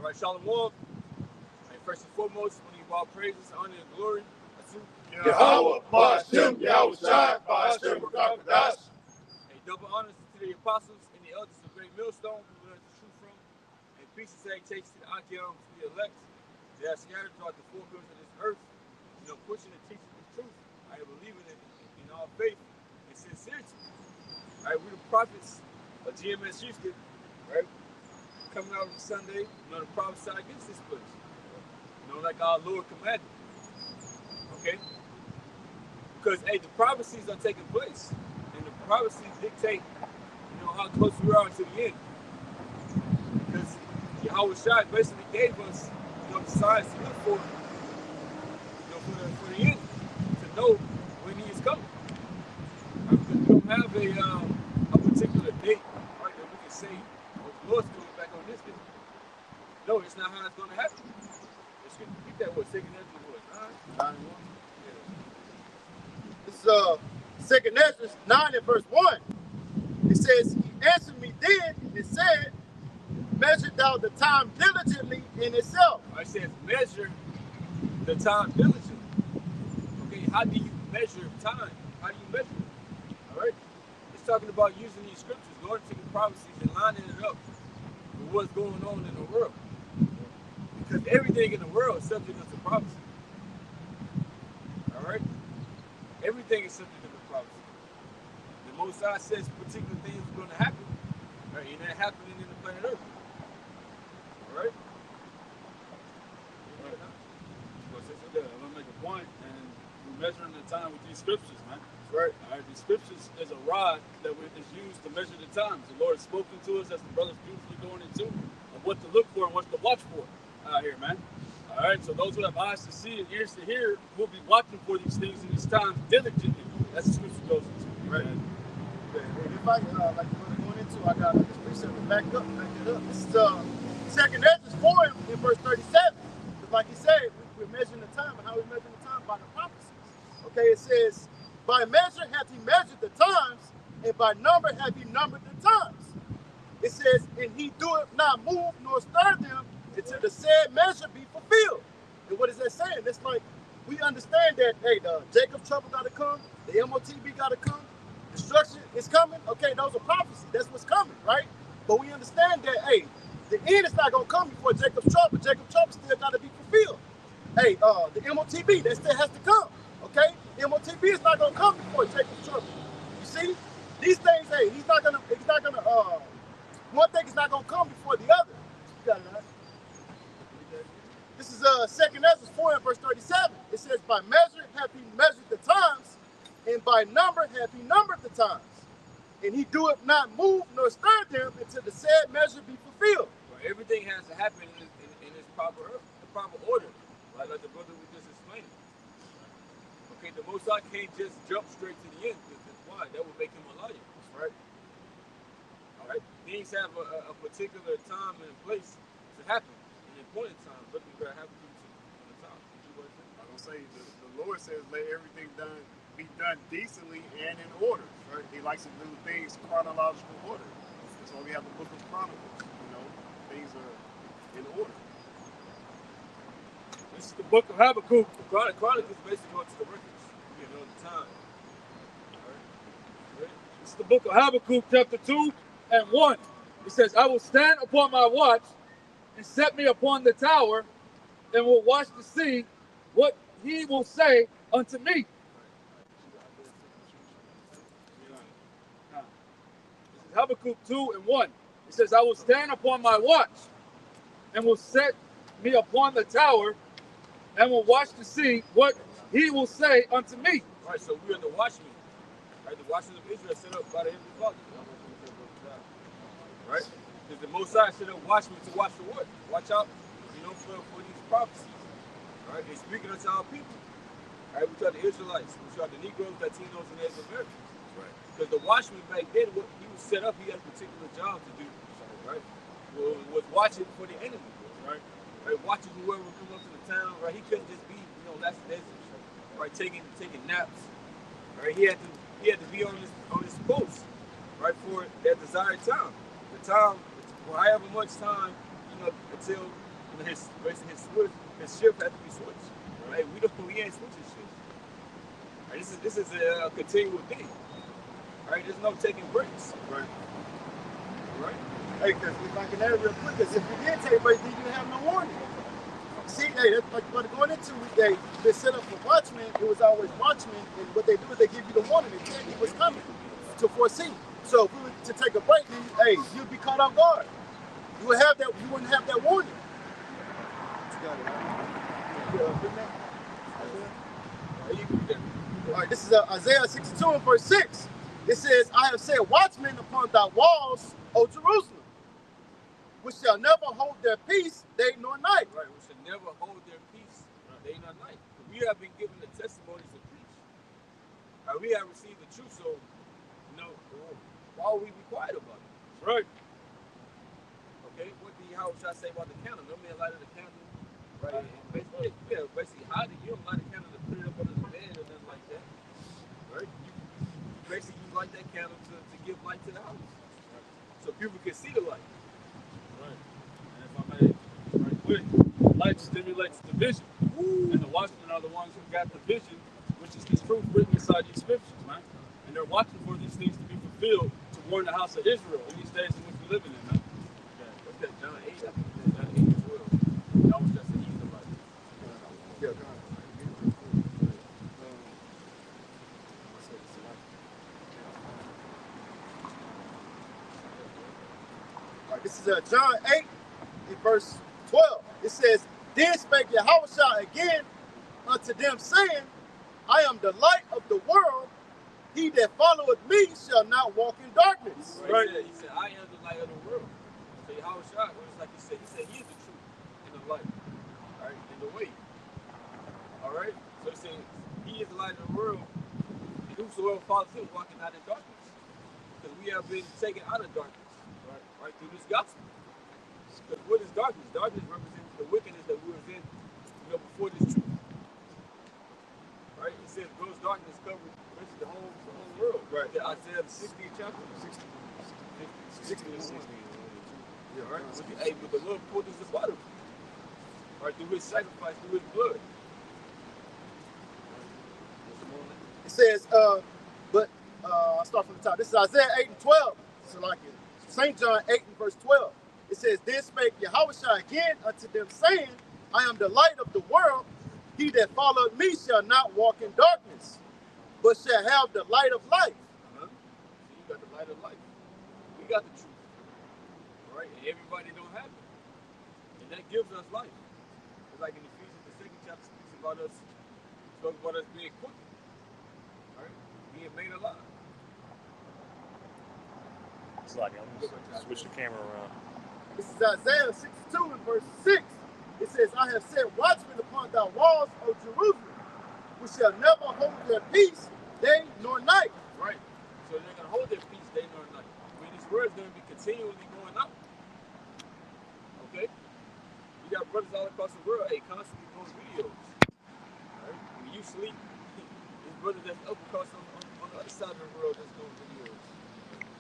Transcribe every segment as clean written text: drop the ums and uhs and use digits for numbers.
Right, Shalom. And first and foremost, when you give all praises, honor, and glory to Yahweh, Ba'ashem, Yahweh Shai, Ba'ashem, Rakakadash. a double honors to the apostles and the elders of Great Millstone who learned the truth from. And peace and salutations to the Akim, to the elect. They are scattered throughout the four corners of this earth, pushing and teaching the truth. I believe in all faith and sincerity. All right, we're the prophets of GMS Houston, right? Coming out on Sunday, the prophesy against this place. Like our Lord commanded. Okay? Because, hey, the prophecies are taking place. And the prophecies dictate, how close we are to the end. Because Yahweh Shai basically gave us, the signs to look for, for the end. To know when he is coming. Right? Because we don't have a particular date, right, that we can say, the Lord's coming back on this day. No, it's not how it's going to happen. Keep that word, second Ezra what? 9:1. This is second Ezra 9 and verse 1. It says, he answered me then and said, measure thou the time diligently in itself. It says, measure the time diligently. Okay, how do you measure time? How do you measure it? All right? It's talking about using these scriptures, going to the prophecies and lining it up with what's going on in the world. Because everything in the world is subject to prophecy. All right? Everything is subject to prophecy. The Most High says particular things are going to happen, right? And they're happening in the planet Earth. All right? I'm going to make a point, and we're measuring the time with these scriptures, man. Right. All right, the scriptures is a rod that is used to measure the times. The Lord has spoken to us, as the brother's beautifully going into, of what to look for and what to watch for out here, man. All right, so those who have eyes to see and ears to hear will be watching for these things in these times diligently. That's the scripture goes into. Right. And if I, like the brother going into, I got this precept to back it up. This is second Ezra 4 in verse 37. Because like he said, we're measuring the time, and how we measure the time by the prophecies. Okay, it says, by measure hath he measured the times, and by number hath he numbered the times. It says, and he doeth not move nor stir them until the said measure be fulfilled. And what is that saying? It's like we understand that, hey, the Jacob trouble got to come, the MOTB got to come, destruction is coming. Okay, those are prophecies. That's what's coming, right? But we understand that, hey, the end is not going to come before Jacob's trouble. Jacob's trouble still got to be fulfilled. Hey, the MOTB, that still has to come. Okay? The MOTB is not going to come before Jacob's trouble. You see? These things, hey, he's not gonna, one thing is not gonna come before the other. You got it, right? This is second Ezra 4 and verse 37. It says, by measure hath he measured the times, and by number hath he numbered the times. And he doeth not move nor stir them until the said measure be fulfilled. Well, everything has to happen in its proper order, like the brother was just explaining. Okay, the Most High can't just jump straight to the end. That's why that would make him a liar. Right. All right. Things have a particular time and place to happen, an appointed time. But we gotta have to do the time. I'm gonna say the Lord says let everything be done decently and in order. Right? He likes to do things chronological order. That's why we have the Book of Chronicles. Things are in order. This is the book of Habakkuk. The Chronicles basically go to the records. The time. All right. This is the book of Habakkuk, chapter 2 and 1. It says, I will stand upon my watch and set me upon the tower and will watch to see what he will say unto me. This is Habakkuk 2 and 1. It says, I will stand upon my watch and will set me upon the tower and will watch to see what he will say unto me. All right, so we are the watchmen. Right, the watchmen of Israel set up by the Heavenly Father. Right? Because the Most High set up watchmen to watch the what? Watch out, for these prophecies. Right? They're speaking unto our people. Right? We taught the Israelites, we taught the Negroes, Latinos, and Native Americans. Right? Because the watchman back then, what he was set up, he had a particular job to do. Right? Was watching for the enemy. Right? Right? Watching whoever would come up to the town. Right? He couldn't just be, that's right, taking naps. Right? He had to be on his post, right, for that desired time. The time, for however much time, until basically his shift had to be switched. Right? We ain't switching shit. Right? This is a continual thing. Right? There's no taking breaks. Right. Right? Hey, because if I can add it real quick, because if you did take breaks, then you have no warning. See, hey, that's like what going into they set up for watchmen. It was always watchmen, and what they do is they give you the warning. They tell you what's coming to foresee. So if we were to take a break, then hey, you'd be caught off guard. You would have that. You wouldn't have that warning. You got it. All right, this is Isaiah 62 and verse 6. It says, "I have set watchmen upon thy walls, O Jerusalem, which shall never hold their peace day nor night." Right, we should never hold their peace day nor night. We have been given the testimonies to preach. Right, we have received the truth, so why would we be quiet about it? Right. Okay, what do Yahushua say about the candle? No man lighted the candle. Right. And basically hide it. You don't light a candle to put it up under the bed or nothing like that. Right? Basically you light that candle to give light to the house. Right. So people can see the light. Right. And if I may, right quick, light stimulates the vision. And the watchmen are the ones who got the vision, which is this truth written inside these scriptures, man. And they're watching for these things to be fulfilled to warn the house of Israel in these days in which we're living in, man. Okay. What's that? John 8? I think that's John 8 as well. That was just an easy about it. Yeah, this is John 8 in verse 12. It says, "Then spake Yahushua again unto them, saying, I am the light of the world. He that followeth me shall not walk in darkness." Right. He said, "I am the light of the world." So Yahushua, it's like he said he is the truth and the light. All right, and the way. All right. So he said he is the light of the world, and whosoever follows him walking not in darkness. Because we have been taken out of darkness. Right, through this gospel. Because what is darkness? Darkness represents the wickedness that we were in, before this truth. Right? It says gross darkness covered the whole world. Right. The Isaiah 60th chapter. 60. Yeah, right. But the Lord pulled us up out of it. Right, through his sacrifice, through his blood. It says, I'll start from the top. This is Isaiah 8 and 12. So like it. St. John 8 and verse 12. It says, "Then spake Yahushua again unto them, saying, I am the light of the world. He that followeth me shall not walk in darkness, but shall have the light of life." So you got the light of life. We got the truth. All right? And everybody don't have it. And that gives us life. It's like in Ephesians, the 2nd chapter speaks about us being quickened. All right? Being made alive. It's like I'm just switch the camera around. This is Isaiah 62 and verse 6. It says, "I have set watchmen upon thy walls, O Jerusalem, which shall never hold their peace day nor night." Right. So they're going to hold their peace day nor night. I mean, this word is going to be continually going up. Okay? We got brothers all across the world, constantly doing videos. Right? When you sleep, there's brothers that's up across on the other side of the world that's doing videos.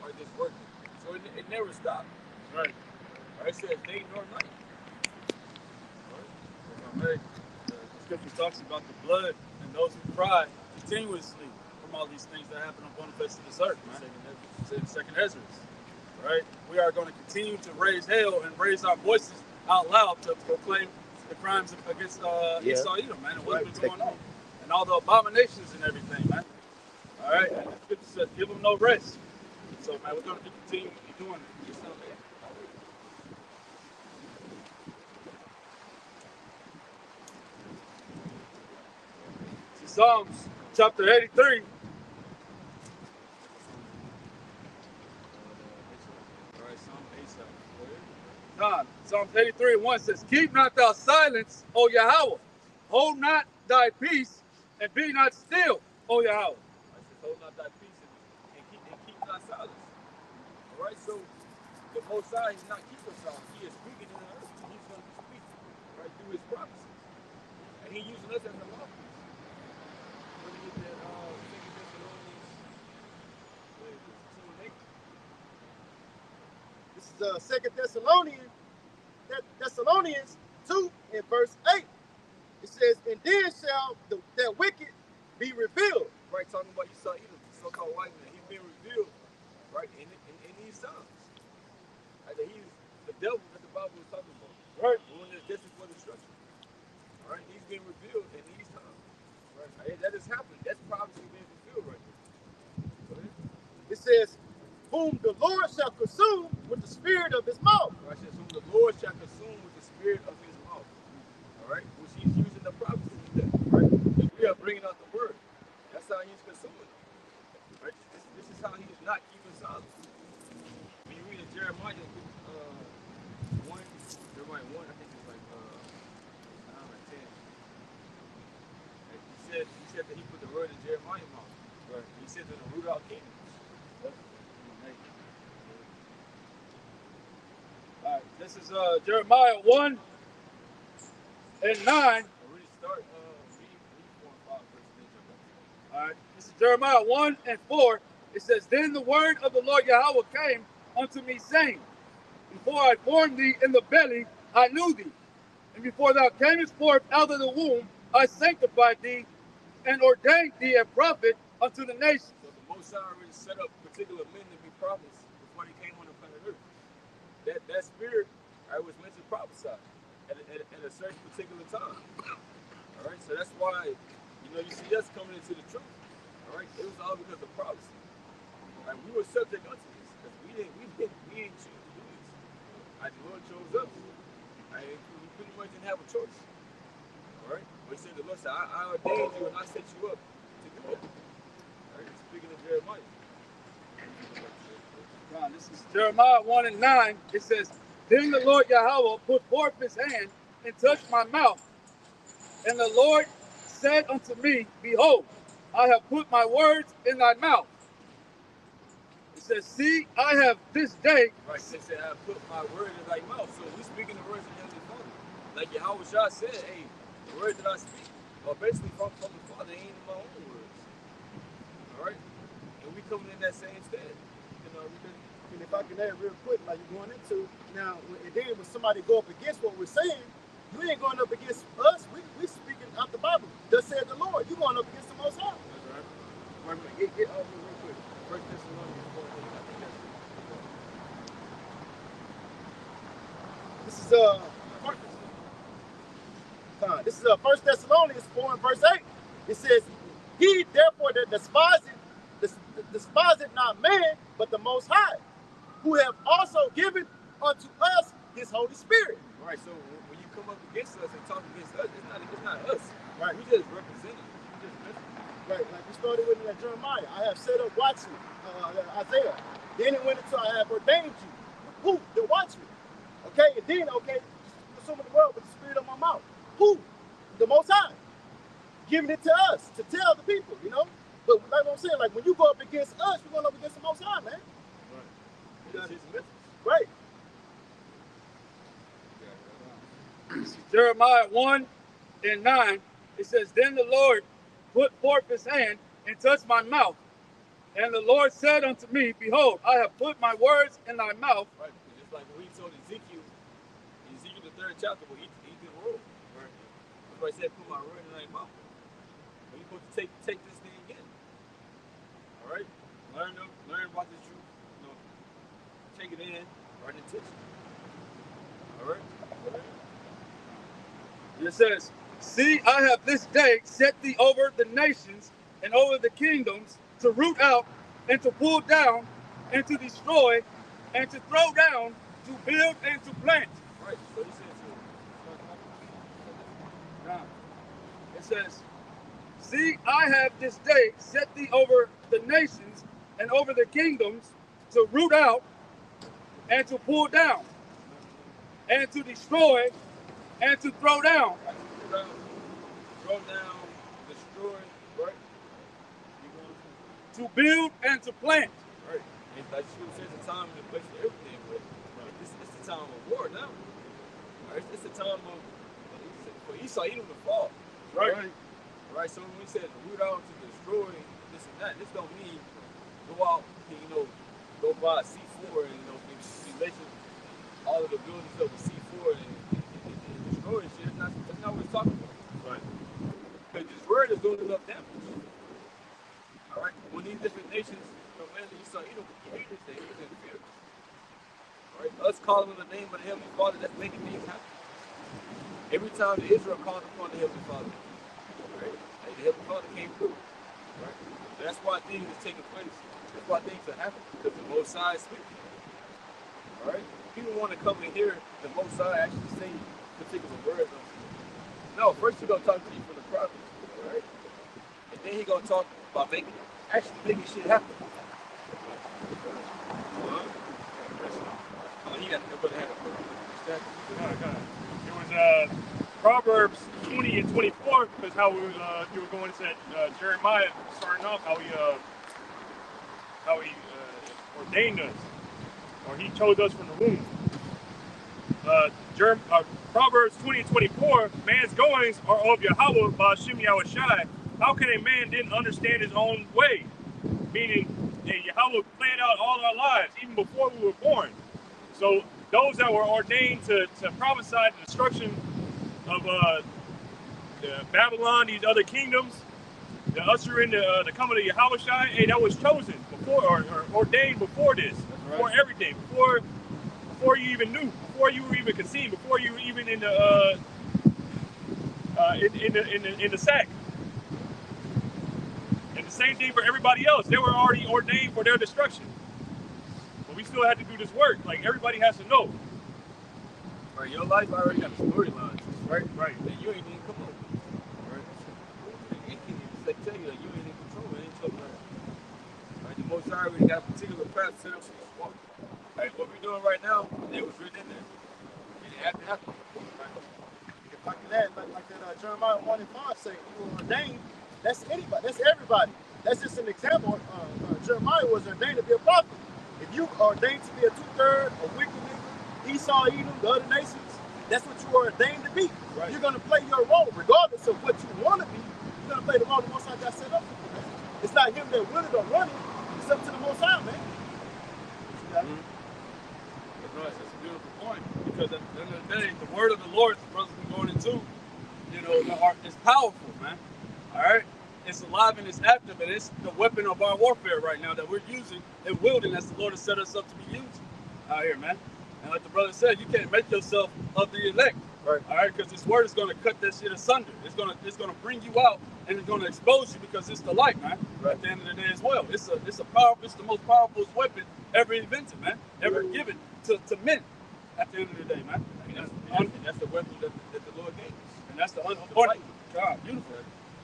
Or just working. So it never stops. Right. Right? It says day nor night. Right. The scripture talks about the blood and those who cry continuously from all these things that happen upon the face of this earth, man. Second Ezra. Right? We are going to continue to raise hell and raise our voices out loud to proclaim the crimes against Esau, Edom, man, and what's been going on. And all the abominations and everything, man. All right? And the scripture says, give them no rest. So, man, we're going to continue doing it. Psalms chapter 83. Psalms 83 and 1 says, "Keep not thou silence, O Yahweh. Hold not thy peace, and be not still, O Yahweh." I said, hold not thy peace and keep not silence. All right, so the Most High is not keeping silence. He is speaking in the earth. He's going to be speaking, right, through his prophecies. And he's using us as a mouthpiece. When you get that 2 Thessalonians 2 and 8. This is 2 Thessalonians. Thessalonians 2 and verse 8. It says, and then shall that wicked be revealed. Right, talking about Esau Edom, the so-called white man. He's been revealed, right, in these times. Right, that he's the devil that the Bible is talking about. Right. When there's destined for destruction. Right, he's been revealed in these times. Right, that has happened. That's prophecy being fulfilled right there. It says, whom the Lord shall consume with the spirit of his mouth. Right, it says, whom the Lord shall consume with the spirit of his mouth. All right, which he's using the prophecy with that. Right, and we are bringing out the word. That's how he's consuming. Right, this is how he is not keeping silence. When you read in Jeremiah 1, Jeremiah 1, I think it's like 9 or 10. He said that he put the word in Jeremiah's mouth. Right. He said that the root out kingdoms. All right, this is Jeremiah 1 and 9. All right, this is Jeremiah 1 and 4. It says, then the word of the Lord Yahweh came unto me, saying, before I formed thee in the belly, I knew thee. And before thou camest forth out of the womb, I sanctified thee and ordained thee a prophet unto the nations. So the Most High already set up particular men to be prophets before they came on the planet Earth. That spirit was meant to prophesy at a certain particular time. All right, so that's why you see us coming into the truth. All right, it was all because of prophecy. All right, we were subject unto this because we didn't choose to do this. The Lord chose us. We pretty much didn't have a choice. All right, but he said the Lord said, I ordained you and I set you up to do it. All right, speaking of Jeremiah. Now, this is Jeremiah 1 and 9. It says, then the Lord Yahweh put forth his hand and touched my mouth. And the Lord said unto me, behold, I have put my words in thy mouth. It says, see, I have this day. Right, they said, I put my word in thy mouth. So we speaking the words of the Heavenly Father. Like Yahweh Shah said, hey, the words that I speak are basically from the Father, ain't in my own words. All right? And we coming in that same stead. And if I can add real quick, like you're going into, now, and then when somebody go up against what we're saying, you ain't going up against us. We speaking out the Bible. Thus said the Lord. You going up against the Most High. That's right. Wait a minute. Get over real quick. First Thessalonians 4. This is 1 Thessalonians 4 and verse 8. It says, he therefore that despiseth not man, but the Most High, who have also given unto us his Holy Spirit. Right, so when you come up against us and talk against us, it's not us. Right. We just represent it. Right, like we started with in Jeremiah. I have set up watchmen, Isaiah. Then it went into I have ordained you. Who? The watchman. Okay, and then, consuming the world with the spirit of my mouth. Who? The Most High. Giving it to us to tell the people, But like I'm saying, like when you go up against us, you're going up against the Most High, man. Right. It's his message. Right. Jeremiah 1 and 9. It says, then the Lord put forth his hand and touched my mouth. And the Lord said unto me, behold, I have put my words in thy mouth. Right, because it's like when he told Ezekiel, in Ezekiel the 3rd chapter, where he did roll. Right. That's why he said, put my word in thy mouth. But you're supposed to take this thing again. All right? Learn about the truth. Take it in, right into it. All right? It says, see, I have this day set thee over the nations and over the kingdoms to root out and to pull down and to destroy and to throw down, to build and to plant. Right. So he said Now, it says, see, I have this day set thee over the nations and over the kingdoms to root out and to pull down and to destroy and to throw down. Throw down, destroy, right? To build and to plant. Right. And like she says, the time and the place for everything, but it's the time of war now. Right? It's the time for Esau Edom to fall. Right. Right. So when we said root out to destroy this and that, this don't mean go out and go buy C4 and be all of the buildings of the C4 and destroy and shit. That's not what he's talking about. Right. Because this word is doing enough damage. All right. When these different nations, man, you saw Edom, he hated this thing. He was in fear. All right. Us calling on the name of the Heavenly Father, that's making things happen. Every time Israel called upon the Heavenly Father, right? Hey, the Heavenly Father came through. Right. And that's why things are taking place. That's why things are happening. Because the Most High is speaking. All right. People want to come and hear the Most High actually say particular words. No, first he's gonna talk to you from the prophets, all right? And then he's gonna talk about actually making shit happen. He got to put a hand up. It was Proverbs 20 and 24, because how you were going to say Jeremiah starting off how he ordained us, or he chose us from the womb. Proverbs 20 and 24, man's goings are of Yahweh Ba'Shem Yahushai. How can a man then understand his own way? Meaning, Yahweh planned out all our lives, even before we were born. So those that were ordained to prophesy the destruction of Babylon, these other kingdoms, to usher in the coming of Yahushai, hey, that was chosen before, or ordained before this, before everything, before you even knew, before you were even conceived, before you were even in the sack. And the same thing for everybody else. They were already ordained for their destruction. But we still had to do this work. Like, everybody has to know. Right, your life already got a storyline. Right. That you ain't even come up with. Right? They tell you that you ain't in control. It ain't something like that. Right? The Most High already got a particular path set up for you to walk. Right? What we're doing right now, it was written in there. And it had to happen. Right? If I can add, like that Jeremiah 1 and 5 say, you were ordained. That's anybody. That's everybody. That's just an example. Jeremiah was ordained to be a prophet. If you are ordained to be a two-third, a wicked nigga, Esau, Edom, the other nations, that's what you are ordained to be. Right. You're going to play your role, regardless of what you want to be. You're going to play the role the Most High got set up for you. It's not him that will it or run it. It's up to the Most High, man. Mm-hmm. That's right. That's a beautiful point. Because at the end of the day, the word of the Lord, the brothers been going into, the heart is powerful, man. All right? It's alive and it's active, and it's the weapon of our warfare right now that we're using and wielding as the Lord has set us up to be used out here, man. And like the brother said, you can't make yourself of the elect, right? All right, because this word is going to cut that shit asunder. It's going to bring you out, and it's going to expose you because it's the light, man. Right. At the end of the day as well, it's the most powerful weapon ever invented, man, ever given to men. At the end of the day, man. That's the weapon that the Lord gave us, and that's the unordinary. God, beautiful.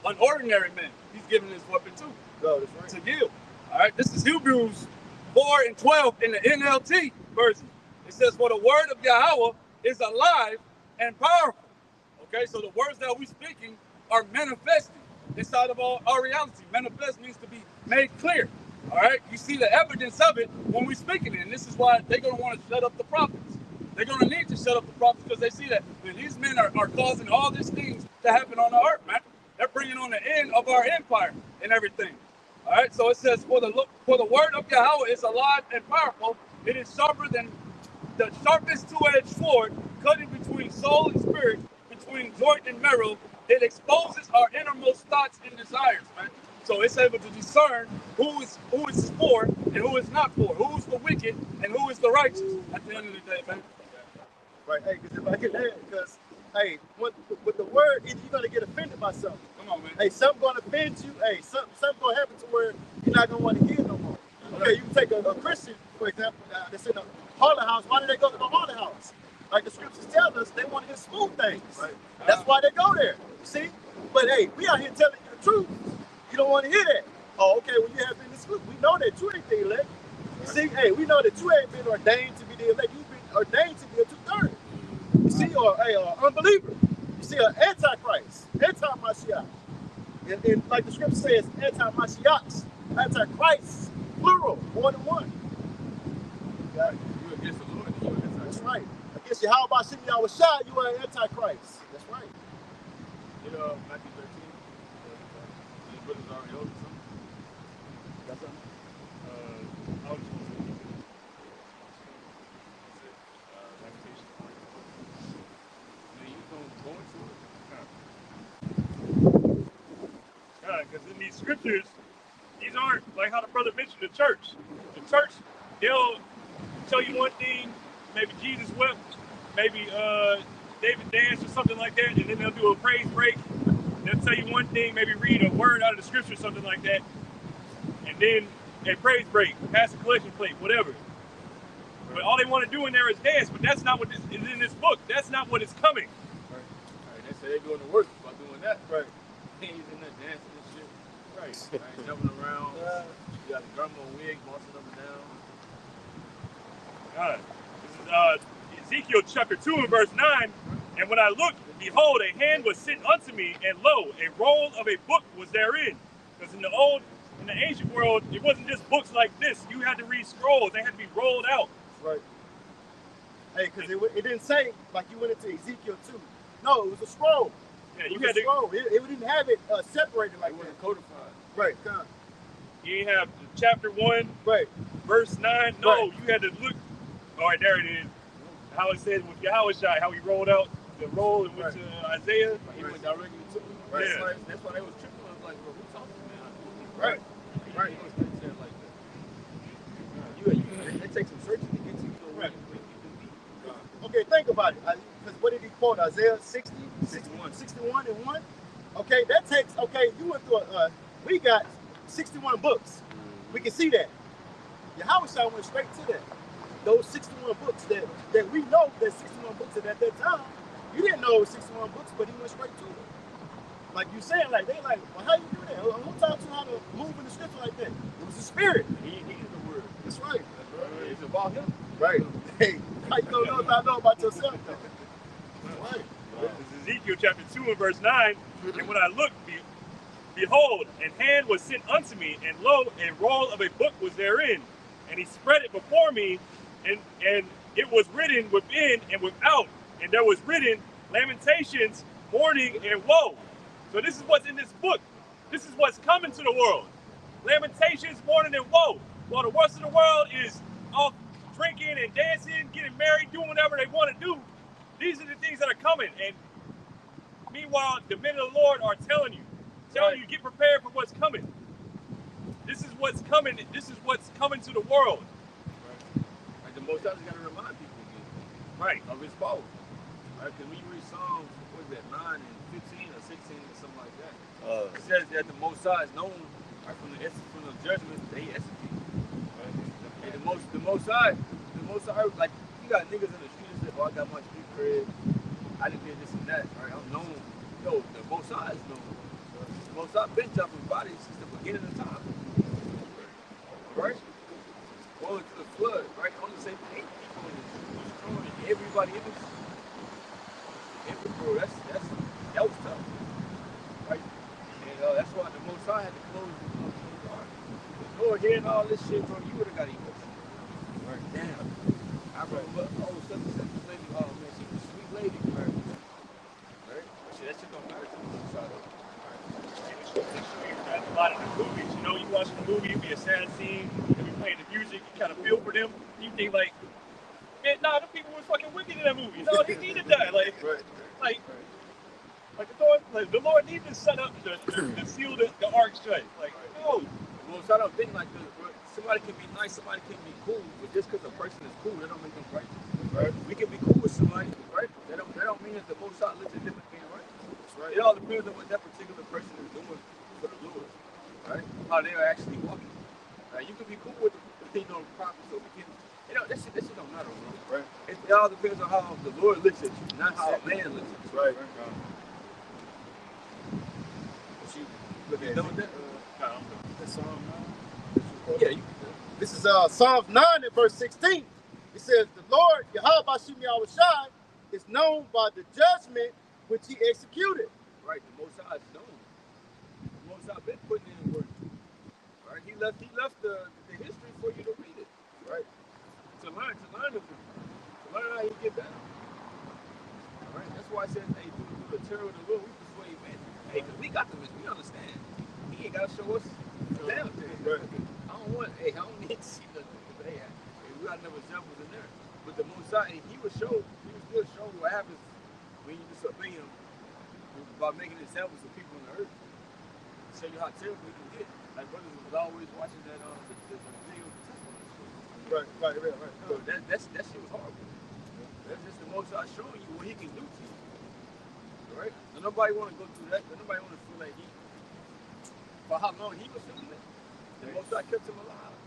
Unordinary man, he's giving this weapon too. No, that's right. To yield. All right, this is Hebrews 4 and 12 in the NLT version. It says, "For the word of Yahweh is alive and powerful." Okay, so the words that we're speaking are manifesting inside of our reality. Manifest means to be made clear. All right, you see the evidence of it when we're speaking it, and this is why they're going to want to shut up the prophets. They're going to need to shut up the prophets because they see that these men are causing all these things to happen on the earth, man. They're bringing on the end of our empire and everything. All right, so it says, for the word of Yahweh is alive and powerful. It is sharper than the sharpest two-edged sword, cutting between soul and spirit, between joint and marrow. It exposes our innermost thoughts and desires, man. So it's able to discern who is for and who is not for, who's the wicked and who is the righteous at the end of the day, man. Right, hey, because if I get that, because, hey, with the word, either you're going to get offended by something. Come on, man. Hey, something going to offend you. Hey, something going to happen to where you're not going to want to hear it no more. Okay, you can take a Christian, for example, that's in a harlot house. Why do they go to the harlot house? Like the scriptures tell us, they want to hear smooth things. Right. That's why they go there. You see? But hey, we out here telling you the truth. You don't want to hear that. Oh, okay, well, you have been excluded. We know that you ain't the elect. You see, hey, we know that you ain't been ordained to be the elect. You've been ordained to be a two-third. You see, or an unbeliever. You see, an antichrist, anti-Mashiach. And like the scripture says, anti-Mashiachs, antichrist, plural, more than one. You against the Lord, you antichrist. That's right. Against Yahweh Ba'Shem Yahushai, you are an antichrist. That's right. Matthew 13. These brothers already over something. Got something? I was just going to say, Man, you don't Because in these scriptures, these aren't like how the brother mentioned the church. The church, they'll tell you one thing, maybe Jesus wept, maybe David danced or something like that, and then they'll do a praise break. They'll tell you one thing, maybe read a word out of the scripture, something like that, and then a praise break, pass a collection plate, whatever. But all they want to do in there is dance, but that's not what is in this book. That's not what is coming. Right. They say they're doing the work by doing that. Right. He's in there dancing and shit. Right. Jumping around. You got the grandma wig bossing up and down. This is Ezekiel chapter 2 and verse 9. And when I looked, behold, a hand was sent unto me, and lo, a roll of a book was therein. Because in the ancient world, it wasn't just books like this. You had to read scrolls. They had to be rolled out. Right. Hey, because it didn't say like you went into Ezekiel 2. No, it was a scroll. Yeah, It you was had a to. scroll. It didn't have it separated It like that. wasn't codified. Right. Come on. You have chapter 1, Right. verse 9. No, Right. you had to look. All right, there it is. How it said with Yahushua, how he rolled out the roll and went to Isaiah. He went directly to it. Right. Yeah. That's why they was tripping. I was like, bro, who talking, man? Right. Right. You don't say it like that. They take some searching to get to you. Right. Right. Okay, think about it. Because what did he quote? Isaiah 60? 61. 61 and 1? Okay, that takes, you went through we got 61 books. We can see that. Yahushua went straight to that. Those 61 books that we know there's 61 books at that time. You didn't know it was 61 books, but he went straight to it. Like you saying, like they like, well, how you do that? Who taught you how to move in the scripture like that? It was the spirit. He is the word. That's right. It's about him. Right. Hey, how you don't know what I know about yourself though? Right. This is Ezekiel chapter 2 and verse 9. And when I looked, behold, an hand was sent unto me, and lo, a roll of a book was therein. And he spread it before me, and it was written within and without. And there was written lamentations, mourning, and woe. So this is what's in this book. This is what's coming to the world. Lamentations, mourning, and woe. While the rest of the world is off drinking and dancing, getting married, doing whatever they want to do, these are the things that are coming. And meanwhile, the men of the Lord are telling you, get prepared for what's coming. This is what's coming. This is what's coming to the world. Like the Most High got to remind people again. Right. Of his power. Right? Because when you read Psalms, what is that, 9 and 15 or 16 or something like that, it says that the Most High is known right, from the judgments that he executes. Right? And the Most High, like you got niggas in the street that say, "Oh, I got my street cred. I didn't get this and that. Right? I'm known." Yo, the Most High is known. The Most High been jumping bodies since the beginning of time. Right? Going to the flood, right? Only say 8 people in this, destroying everybody in this. Bro, that was tough. Right? And that's why the Most High had to close the ark. The Lord hearing all this shit, bro, you would have got emotional. Right? Damn. I remember, such and such lady, oh man, she was a sweet lady. Right? Shit, that shit don't matter to the Most High, though. A lot of the movies, you watch the movie, it'd be a sad scene, and be playing the music, you kind of feel for them. You think like, man, nah, the people was fucking wicked in that movie. No, they need to die. Like the Lord needed to set up to seal the ark shut. Like, no. Well, so I don't think like this. Somebody can be nice, somebody can be cool, but just because a person is cool, that don't make them righteous. Right? We can be cool with somebody, right? That don't mean that the Most High looks at them as being righteous. Right? It all depends on what that particular person is doing for the Lord, right? How they are actually walking. Right? You can be cool with the prophets, so we can. That shit don't matter, bro. Right? It all depends on how the Lord looks at you, not how a man looks at you. Right. You done with that? Yeah, you can do it. This is Psalms 9 and verse 16. It says, the Lord, Yahweh Bashim Yahushai, is known by the judgment which he executed. Right, the Most High is known. The Most High been putting in work. Right, he left the history for you to read it. Right, to learn of him, to learn how he get down. All right, that's why I said, hey, through the terror of the Lord, we persuade men. Hey, because we got the mission, we understand. He ain't got to show us the damn thing. Right. I don't need to see nothing. Hey, we got enough examples in there. But the Most High, he will still show what happens when you disobey him by making examples of people on the earth. show you how terrible we can get. Like brothers was always watching that the video of the testimony. Right. So that shit was horrible. That's just the most I showing you what he can do to you. Right? So nobody want to go through that. Nobody want to feel like he. For how long he was feeling it. The most I kept him alive.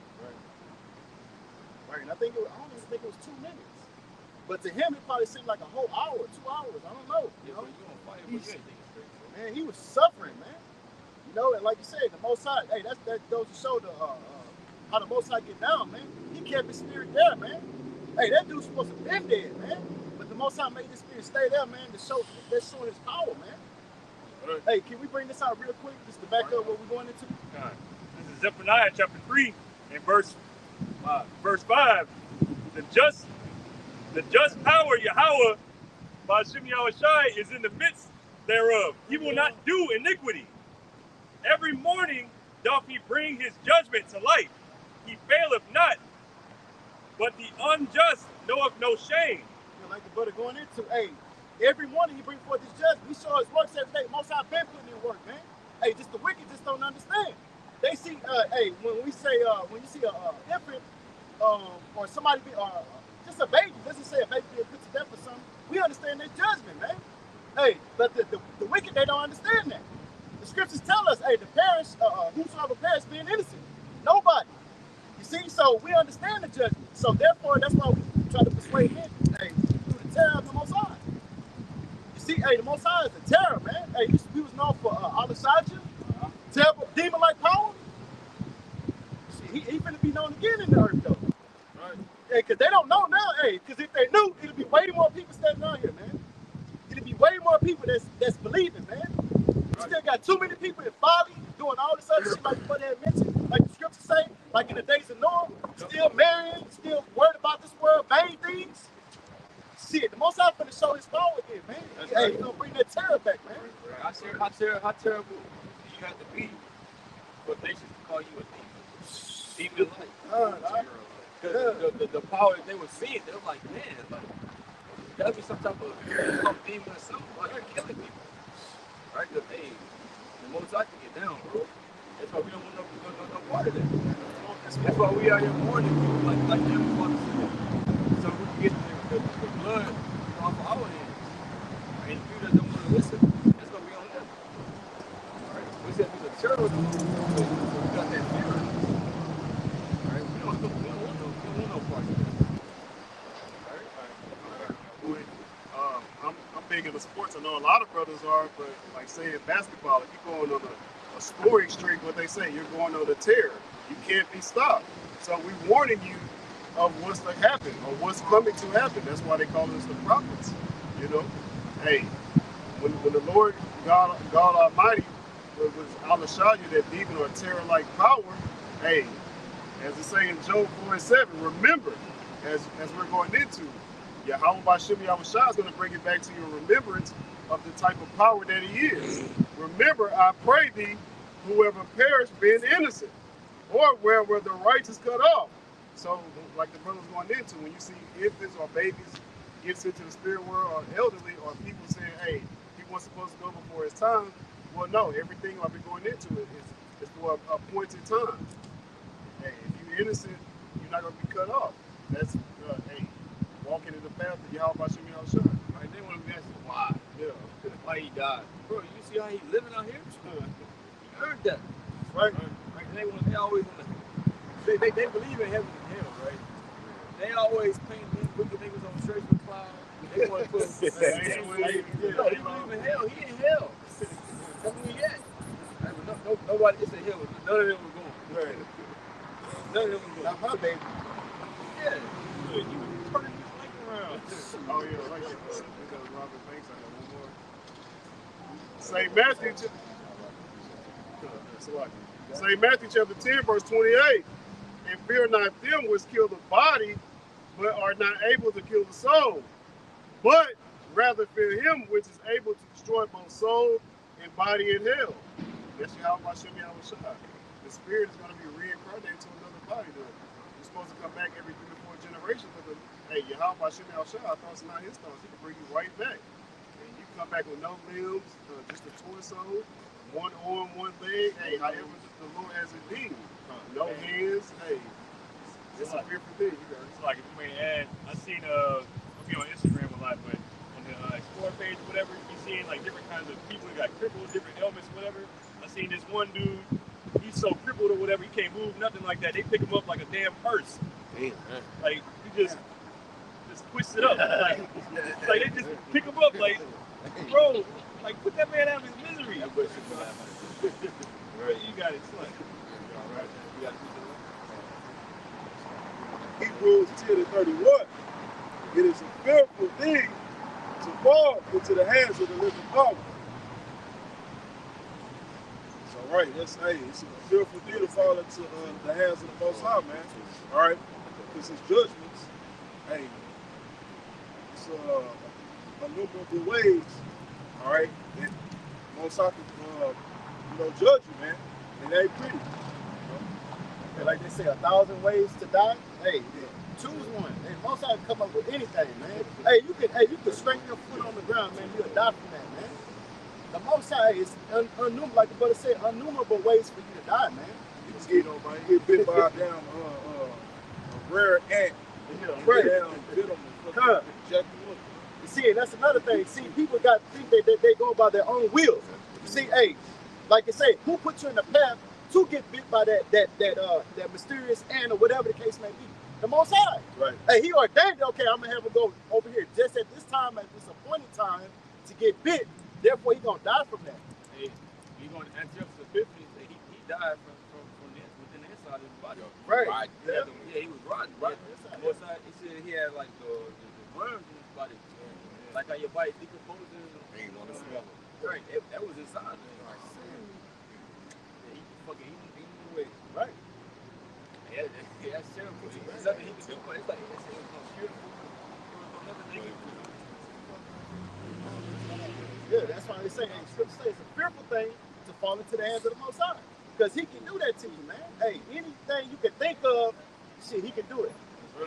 Right. And I don't even think it was 2 minutes. But to him, it probably seemed like a whole hour, 2 hours. I don't know. You know, you on fire, but you ain't thinking straight. Man, he was suffering, man. You know, and like you said, the Most High, hey, that goes to show how the Most High get down, man. He kept his spirit there, man. Hey, that dude's supposed to have been dead, man. But the Most High made his spirit stay there, man, to show that's showing his power, man. Right. Hey, can we bring this out real quick, just to back up what we're going into? This is Zephaniah chapter 3 and verse 5. The just power Yahweh by Shem Yahushai is in the midst thereof. He will not do iniquity. Every morning doth he bring his judgment to light. He faileth not, but the unjust knoweth no shame. You know, like the brother going into, hey, every morning he bring forth his judgment. We saw his works every day. Most High been putting in work, man. Hey, just the wicked just don't understand. They see, hey, when you see a infant, or somebody be, just a baby, let's just say a baby being put to death or something, we understand their judgment, man. Hey, but the wicked, they don't understand that. The scriptures tell us, hey, the perish, whosoever perish being innocent. Nobody. You see, so we understand the judgment. So therefore, that's why we try to persuade him, hey, through the terror of the Most High. You see, hey, the Most High is the terror, man. Hey, we was known for Alashadja, terrible demon-like power. He finna be known again in the earth, though. Right. Hey, because they don't know now, hey, because if they knew, it'd be way more people standing out here, man. It'd be way more people that's believing, man. We still got too many people in folly doing all this other shit like what they had mentioned, like the scriptures say, like in the days of Noah, still marrying, still worried about this world, vain things. Shit, the Most High finna show his power again, man. That's Hey, right. he's gonna bring that terror back, man. How terrible do you have to be for nations to call you a demon? Demon like. Because the power that they were seeing, they were like, man, like, that'd be some type of demon or something. Like, you're killing people. Right? Because, hey, the most I can get down, bro. That's why we don't want no part of that. That's why we out here mourning people like them. So we can get the blood off of our hands. And the people that don't want to listen, that's going to be on them. Right? We said there's a terrible so we got that fear. Right? We don't want no part of that. I'm big into sports. I know a lot of brothers are, but like say in basketball, if you're going on a scoring streak, what they say, you're going on a tear. You can't be stopped. So we're warning you of what's to happen or what's coming to happen. That's why they call us the prophets. You know, hey, when the Lord God Almighty was Alashadja, that demon or terror-like power, hey, as it say in Job 4:7, remember, as we're going into, Yahweh by Shem Yahushua is going to bring it back to your remembrance of the type of power that he is. Remember, I pray thee, whoever perished being innocent, or where were the righteous cut off. So, like the brother's going into, when you see infants or babies get into the spirit world, or elderly, or people saying, hey, he wasn't supposed to go before his time, well, no, everything I've been going into is for a appointed time. Hey, if you're innocent, you're not going to be cut off. That's, hey, walking in the path of Yahweh Hashem Yahushua. Right? They want to be asking why. Yeah. Why he died. Bro, you see how he living out here? He earned that. Right? Right? They always want to. They believe in heaven and hell, right? They always paint these wicked niggas on church with clouds. They want to put. No, he believe in hell. He in hell. That's where he at. Right? Nobody is in hell. None of them were going. Right. None of them were going. Not my baby. Yeah. You turning this thing around. Oh, yeah, like that. Because Robert Banks, I got one more. St. Matthew, St. Matthew chapter 10, verse 28. And fear not them which kill the body, but are not able to kill the soul. But rather fear him which is able to destroy both soul and body in hell. That's Yahweh Hashem Yahushua. The spirit is going to be reincarnated to another body. You're supposed to come back every 3 to 4 generations. But hey, Yahweh Hashem Yahushua, thoughts are not his thoughts. He can bring you right back. And you come back with no limbs, just a torso, one arm, one leg. Hey, however the Lord has it deemed. No hands. Hey, it's a fearful thing. It's like if you may add, I seen I'll be on Instagram a lot, but on the explore page, whatever, you seeing like different kinds of people that got crippled, different ailments, whatever. I seen this one dude, he's so crippled or whatever, he can't move, nothing like that. They pick him up like a damn purse. Like he just twists it up. Like they just pick him up like, bro, like put that man out of his misery. You got it, son. Hebrews 10:31. It is a fearful thing to fall into the hands of the living power. So, right, it's a fearful thing to fall into the hands of the Most High, man. All right, because his judgments, hey, it's innumerable ways. All right, that Most High can, judge you, man. It ain't pretty. And like they say, 1,000 ways to die. Hey, choose one. Hey, most of them come up with anything, man. Hey, you can straighten your foot on the ground, man. You'll die from that, man. The Most High is like the brother said, innumerable ways for you to die, man. You can get bit by a damn a rare ant. Right. Damn, bit them and jack you up. You see, and that's another thing. See, people think they go by their own will. You see, hey, like you say, who put you in the path to get bit by that mysterious ant or whatever the case may be? The Most High. Right. Hey, he ordained, okay, I'm going to have him go over here just at this time, at this appointed time, to get bit. Therefore, he's going to die from that. Hey, he's going to Antiochus Epiphanes, he died from within the inside of his body. Right. Yeah, he was rotten. Right. Most High, he said he had like the worms in his body. Like how your body decomposes. Right. That was inside. He fucking eating away. Right. Yeah, that's terrible. There's nothing he can do, but it's like it's beautiful. Nothing they can do. Yeah, that's why they say, hey, Scripture says it's a fearful thing to fall into the hands of the Most High. Because he can do that to you, man. Hey, anything you can think of, shit, he can do it.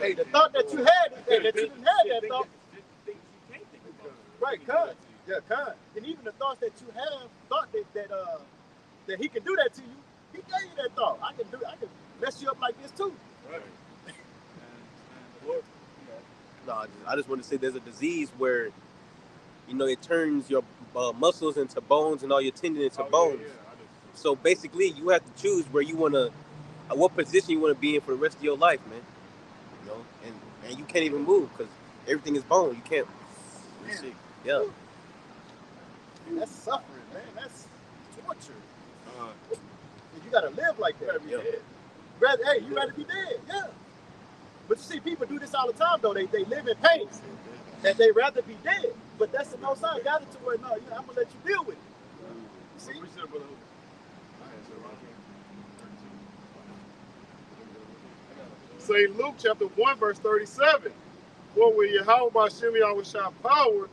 Hey, the thought that you had, that you didn't have that thought. Right, kind. Yeah, kind. And even the thoughts that you have, thought that he can do that to you, he gave you that thought. I can mess you up like this too. Right. No, I just want to say there's a disease where, it turns your muscles into bones and all your tendon into bones. So basically, you have to choose where you want to, what position you want to be in for the rest of your life, man. And you can't even move because everything is bone. You can't. Yeah. That's suffering, man. That's torture. And you gotta live like that. Yeah. You rather be dead, yeah. But you see, people do this all the time, though. They live in pain, and they rather be dead. But that's the Most High got it to where, no, I'm gonna let you deal with it. You see? St. Luke chapter 1, verse 37. For with Yahweh by Shem Yahushua power,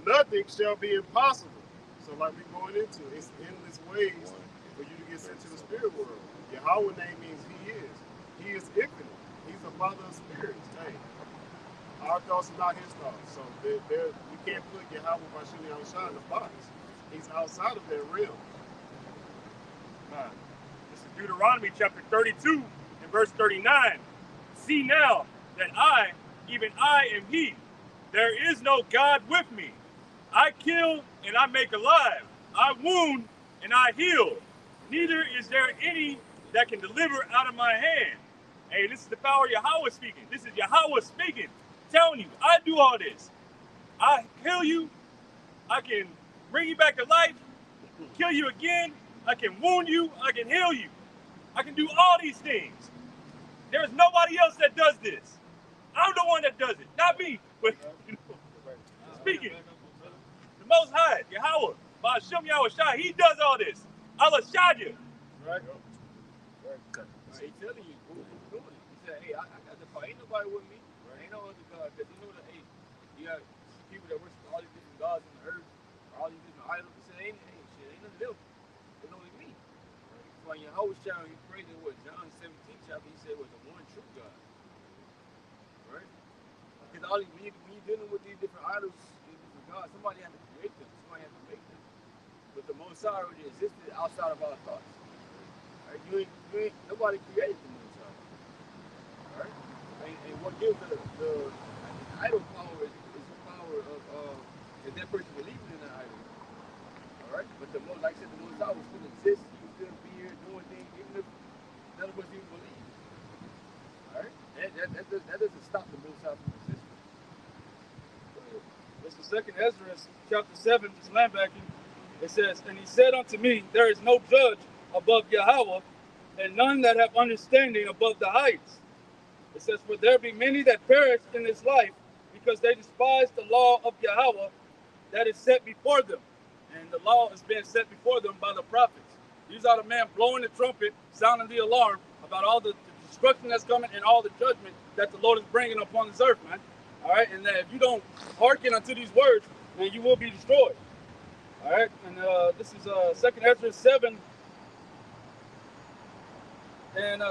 nothing shall be impossible. So like we're going into, it's endless ways for you to get sent to the spirit world. Yahweh name means he is. He is infinite. He's the father of spirits. Hey, our thoughts are not his thoughts. So you can't put Yahweh by Shem Yahushua in the box. He's outside of that realm. This is Deuteronomy chapter 32 and verse 39. See now that I, even I am he. There is no God with me. I kill and I make alive. I wound and I heal. Neither is there any that can deliver out of my hand. Hey, this is the power of Yahweh speaking. This is Yahweh speaking, telling you, I do all this. I kill you. I can bring you back to life, kill you again. I can wound you. I can heal you. I can do all these things. There's nobody else that does this. I'm the one that does it, not me. But speaking, the Most High, Yahweh, by Shem Yahushua, he does all this. Allah Shadia. Right. He's telling you, who's doing it. He said, hey, I got the power. Ain't nobody with me. Ain't no other God. Because you know that, hey, you got people that worship all these different gods on the earth, all these different idols. He said, ain't none of them. It's only me. So when Yahushua, he prayed in John 17 chapter, he said, was the one true God. Right? Because when you're dealing with these different idols, these different gods, somebody has to create them. Somebody has to make them. But the Most High already existed outside of our thoughts. Right? Nobody created the Most High. Right? And what gives the idol power is the power of if that person believing in the idol. All right? But like I said, the Most High will still exist. He will still be here doing things, even if none of us even believe. All right? That doesn't stop the Most High from existing. This is 2nd Ezra, chapter 7, just land back in. It says, and he said unto me, there is no judge above Yahweh, and none that have understanding above the heights. It says, for there be many that perish in this life, because they despise the law of Yahweh that is set before them. And the law is being set before them by the prophets. These are the men blowing the trumpet, sounding the alarm about all the destruction that's coming and all the judgment that the Lord is bringing upon this earth, man. All right, and that if you don't hearken unto these words, then you will be destroyed. All right, and this is 2nd Ezra 7 and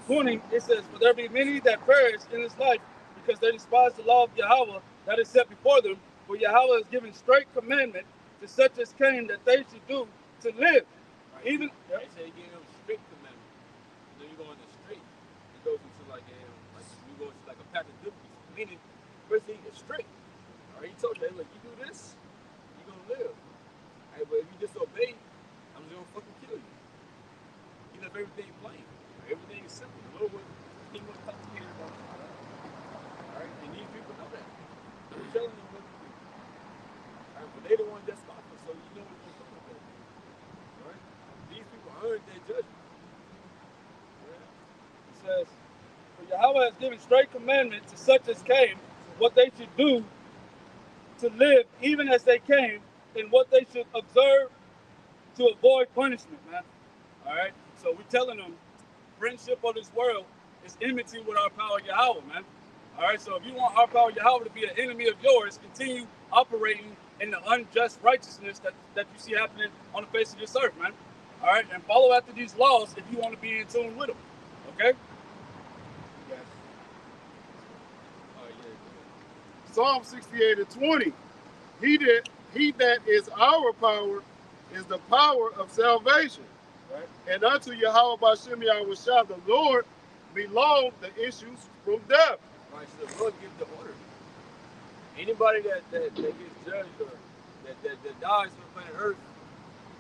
20. It says, for there be many that perish in this life, because they despise the law of Yahweh that is set before them. For Yahweh has given straight commandment to such as came that they should do to live. Right. Even they say he gave them strict commandment. Then you go into straight. It goes into like you go into like a pack of cookies. Meaning, first thing is strict. All right, he told you, hey, look, you do this, you're gonna live. All right, but if you disobey, I'm just gonna fucking kill you. He left everything plain. Everything is simple. The Lord he wasn't complicated about it. All right, and these people know that. They're telling you what to do. All right, but they the ones that stop us, so you know what's gonna come with that. All right, these people earned their judgment. it says, for Yahweh has given straight commandment to such as came, what they should do to live, even as they came, and what they should observe to avoid punishment, man. All right, so we're telling them, friendship of this world is enmity with our power Yahweh, man. All right, so if you want our power Yahweh to be an enemy of yours, continue operating in the unjust righteousness that you see happening on the face of this earth, man. All right, and follow after these laws if you want to be in tune with them. Okay? Yes. Psalm 68 and 20. He that is our power is the power of salvation. Right. And unto Yahweh Bashem Yahushua the Lord belong the issues from death. Right, so the Lord gives the order. Anybody that gets judged or that dies on planet Earth,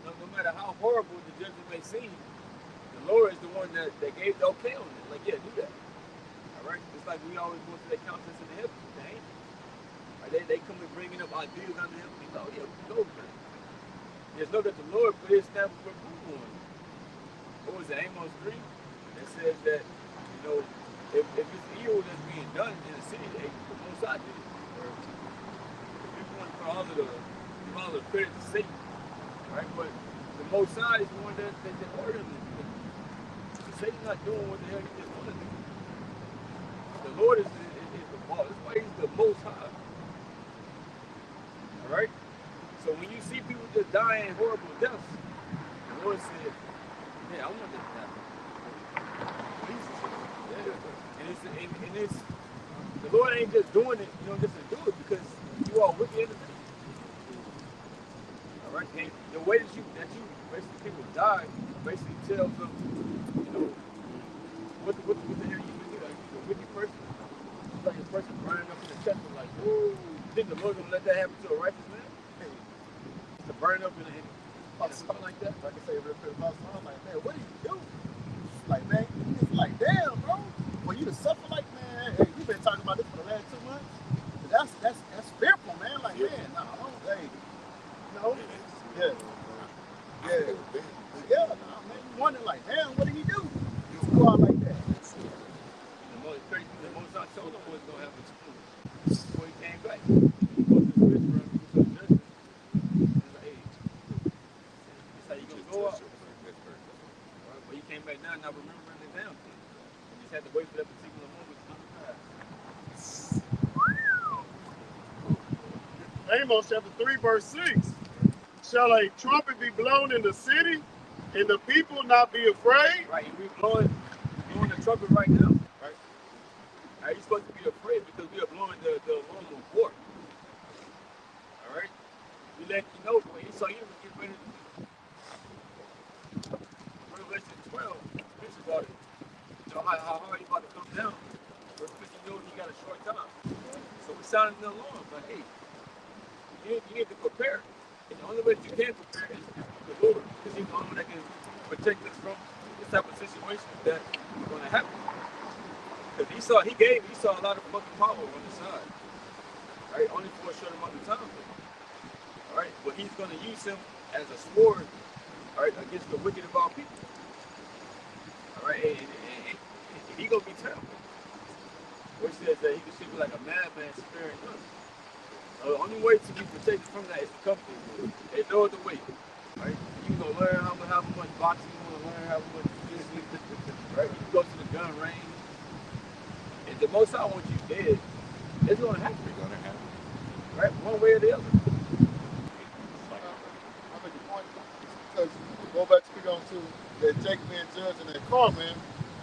no matter how horrible the judgment may seem, the Lord is the one that gave the okay on it. Like, yeah, do that. All right? It's like we always go to the councils in the heavens with the angels. Right? They come and bringing up ideas under him. We go, yeah, we can go with that. There's no that the Lord put his stamp of approval on it. What was it, Amos 3? That says that, you know, if it's evil that's being done in the city, the Most High did it. Or if you want to put all the credit to Satan, right? But the Most High is the one that ordered him to do it. Satan's not doing what the hell he just wanted to do. The Lord is the boss. That's why he's the Most High. All right? So when you see people just dying horrible deaths, the Lord said, yeah, I want that to happen. Please. And it's the Lord ain't just doing it, just to do it because you are wicked individuals. All right, and the way that you basically people die basically tells them, what the hell you been doing? Like, you're a wicked person. It's like a person burning up in the chest and like, ooh, you think the Lord gonna let that happen to a righteous man? Hey, to burn up in something like that. Like I say, real quick about something, I'm like, man, what do you do? Like, man, it's like, damn, bro. For you to suffer like, man, hey, you've been talking about this for the last 2 months. That's fearful, man. Like, man, nah, hey, yeah. Yeah, nah, man, you wonder, like, damn, what did he do? You go out like that. The Most High told him what's gonna happen to him before he came back. He goes to this rich realm, he goes to judgment. He's like, hey, this how you gonna go out. Right, but he came back now, not remembering the damn thing. He just had to wait for that particular moment to come to pass. Amos chapter 3, verse 6. Shall a trumpet be blown in the city, and the people not be afraid? Right, and we're blowing the trumpet right now. Right? You're supposed to be afraid because we are blowing the alarm of war. All right? We let you know, so you get ready to sounding the alarm. Like, hey, you need to prepare. And the only way that you can prepare is the Lord, because He's the only one that can protect us from this type of situation that is going to happen. Because he saw a lot of fucking power on the side, right? Only for a short amount of time, all right? But He's going to use him as a sword, all right, against the wicked of our people, all right? And He's going to be terrible. Which says that He should be like a madman sparing us. The only way to be protected from that is to come to Him. There's no other way, right? You can learn how much boxing you want to learn, how much physically, right? You can go to the gun range. And the most I want you dead, it's going to happen. It's going to happen, right? One way or the other. I make a point because go back to speak on to that Jacob being judged in that car, man.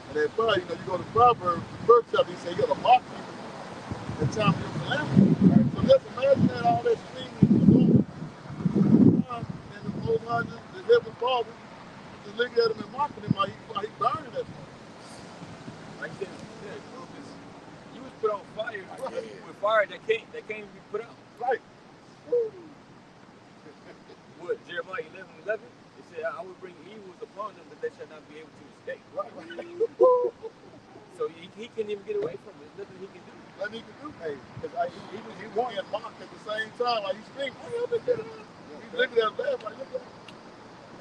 And that probably, you go to Proverbs, the first chapter, he said you got to mock people at the time of your calamity. Right? So let's imagine that all that screaming was on. And the Most High the Heavenly Father, just looking at him and mocking him while he burning that part. Like I said, you was put on fire with fire that can't even be put out. Right. What, Jeremiah 11:11? It said, I will bring evils upon them that they shall not be able to escape. Right. So he can't even get away from it. There's nothing he can do. Nothing he can do. Hey, because he was being mocked at the same time. Like, he's screaming, hey, look at him. He's looking at him laugh like, look at him.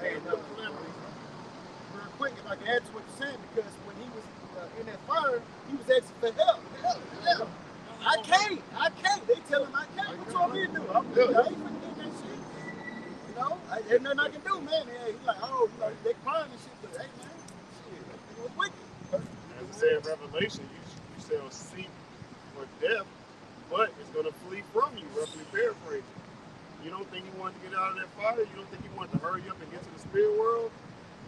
Hey, real quick, if I can add to what you said, because when he was in that fire, he was asking for help. Help. I can't. They tell him I can't. What you want me to do? I ain't forgetting that shit. You know, there's nothing I can do, man. He's like, oh, they crying and shit, but hey, man, shit, it was wicked. As it said in Revelation, you shall seek for death, but it's going to flee from you, roughly paraphrasing. You don't think he wanted to get out of that fire? You don't think he wanted to hurry up and get to the spirit world?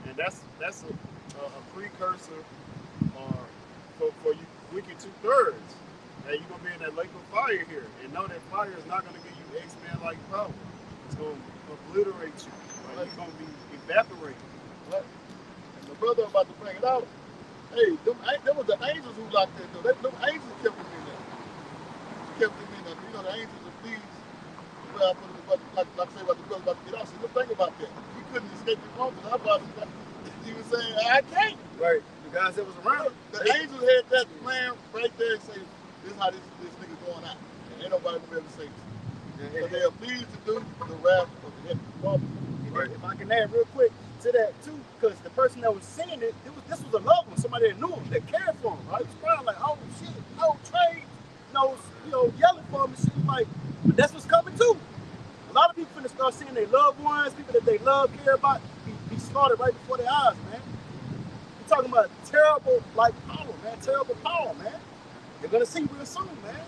And that's a precursor for you wicked 2/3. Hey, you're going to be in that lake of fire here. And know that fire is not going to give you X-Men-like power. It's going to obliterate you. Right? You're going to be evaporated. Right? And the brother about to bring it out, hey, there was the angels who locked that door. Them angels kept him in there. Kept him in there. You know, the angels are pleased. Like I say about the brother about to get out. So look, think about that. He couldn't escape the mountain. He was saying, I can't. Right. The guys that was around, the angels had that plan right there and say, this is how this nigga going out. And ain't nobody gonna be able to say this. So they are pleased to do the wrath of the Heavenly Father. Right. If I can add real quick to that too, because the person that was saying it, this was a loved one, somebody that knew him, that cared for him. Right? He was crying like, oh shit, no trade, yelling for him and shit. Like, but that's what's coming too. A lot of people finna start seeing their loved ones, people that they love, care about, be slaughtered right before their eyes, man. We're talking about terrible power, man. Terrible power, man. You're gonna see real soon, man.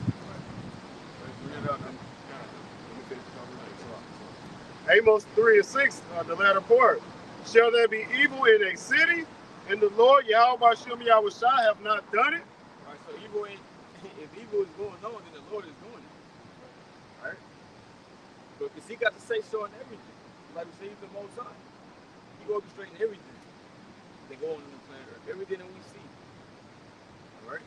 Amos 3:6, the latter part. Shall there be evil in a city, and the Lord Yahweh Shem Yahushua have not done it? All right, so if evil is going on, then the Lord is doing it. All right? Because he got to say so in everything. Like we say, he's the Most High. He orchestrating everything that go on in the planet Earth, everything that we see. All right?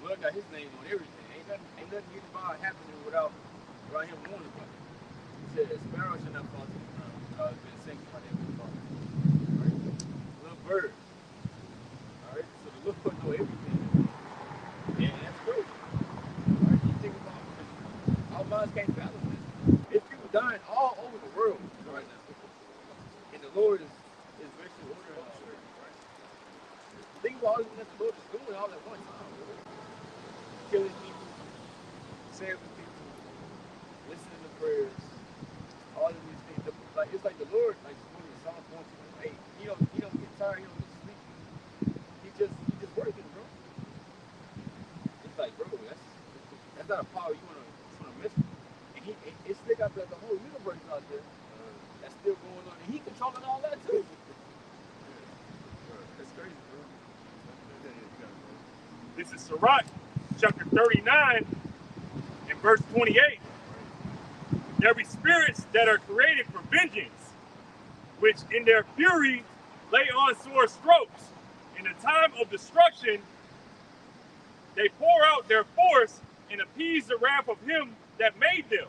Blood got his name on everything. Ain't nothing getting by happening without him warning about it. He said, a sparrow should not fall to the ground. It's been sanctified by the Father. All right? Little bird. All right? So the Lord know everything. And that's crazy. All right? You think about it. Our minds can't fathom this. There's people dying all over the world right now. And the Lord is basically ordering all of it. Right? Think about all the things that the Lord is doing all at one time. Really. Killing people, saving people, listening to prayers, all of these things. Like it's like the Lord, like when in Psalm 128, he don't get tired, he don't get sleepy. He just working, bro. It's like, bro, that's not a power you wanna miss. And it's still got the whole universe out there that's still going on, and he controlling all that too. That's crazy, bro. This is Sirach, chapter 39, and verse 28. There be spirits that are created for vengeance, which in their fury lay on sore strokes. In the time of destruction, they pour out their force and appease the wrath of him that made them.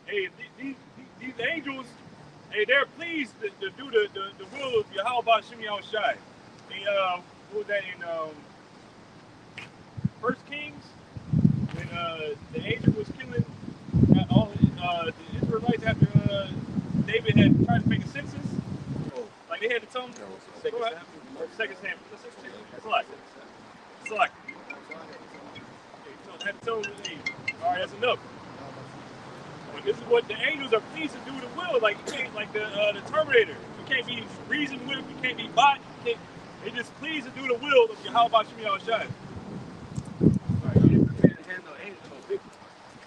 Hey, these angels, hey, they're pleased to do the will of Yahweh Shem Yahushai. What was that in 1 Kings? When the angel was killing all the Israelites after David had tried to make a census. Like they had to tell them. Second Samuel. Select. Had to tell them, hey, all right, that's enough. But this is what the angels are pleased to do the will. Like you can't, like the Terminator. You can't be reasoned with. You can't be bought. They just pleased to do the will of Yahweh Shem Yahushai.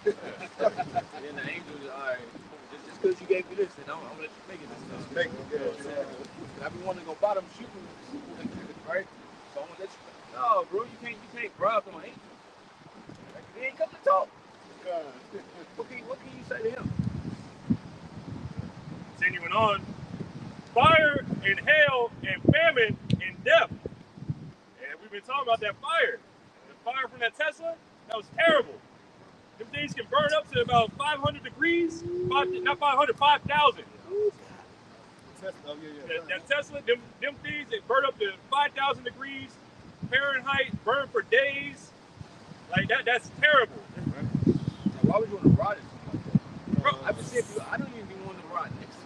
And the angels, all right, just because you gave me this, then I'm gonna let you make it this stuff. Make it, yeah. I be wanting to go bottom shooting, right? So I'm gonna let you. No, bro, you can't bribe them angels. They ain't come to talk. What can you say to him? Continuing on, fire and hail and famine and death. And we've been talking about that fire. The fire from that Tesla, that was terrible. Them things can burn up to about 500 degrees. Not 500, 5,000. That Tesla, them things, they burn up to 5,000 degrees Fahrenheit, burn for days. Like that's terrible. Why would you want to ride it like that? Bro, I've been seeing people, I don't even be wanting to ride next to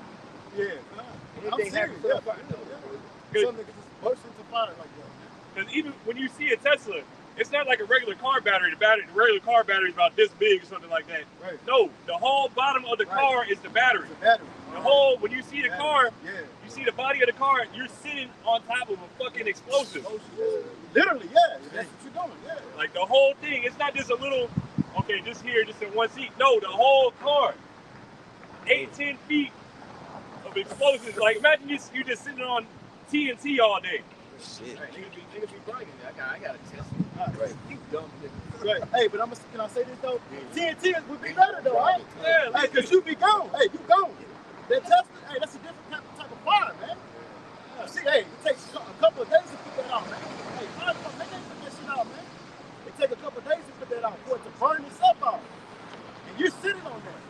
you. Yeah. I'm serious. Some niggas just burst into fire like that. Because even when you see a Tesla, it's not like a regular car battery. The regular car battery is about this big or something like that. Right. No, the whole bottom of the car is the battery. It's a battery. The whole, when you see the car, you see the body of the car, you're sitting on top of a fucking explosive. Literally, yeah. That's what you're doing, yeah. Like the whole thing, it's not just a little, okay, just here, just in one seat. No, the whole car. 8-10 feet of explosives. Like imagine you just sitting on TNT all day. Shit. Niggas be bragging. I got a Tesla. Right. You dumb nigga. Right. Hey, but can I say this though? TNT would be better though, right? Yeah. Hey, cause you be gone. Hey, you gone. That Tesla, hey, that's a different type of fire, man. See, hey, it takes a couple of days to put that out, man. Hey, fire, they can't put that shit out, man. It takes a couple of days to put that out for it to burn itself out. And you're sitting on that.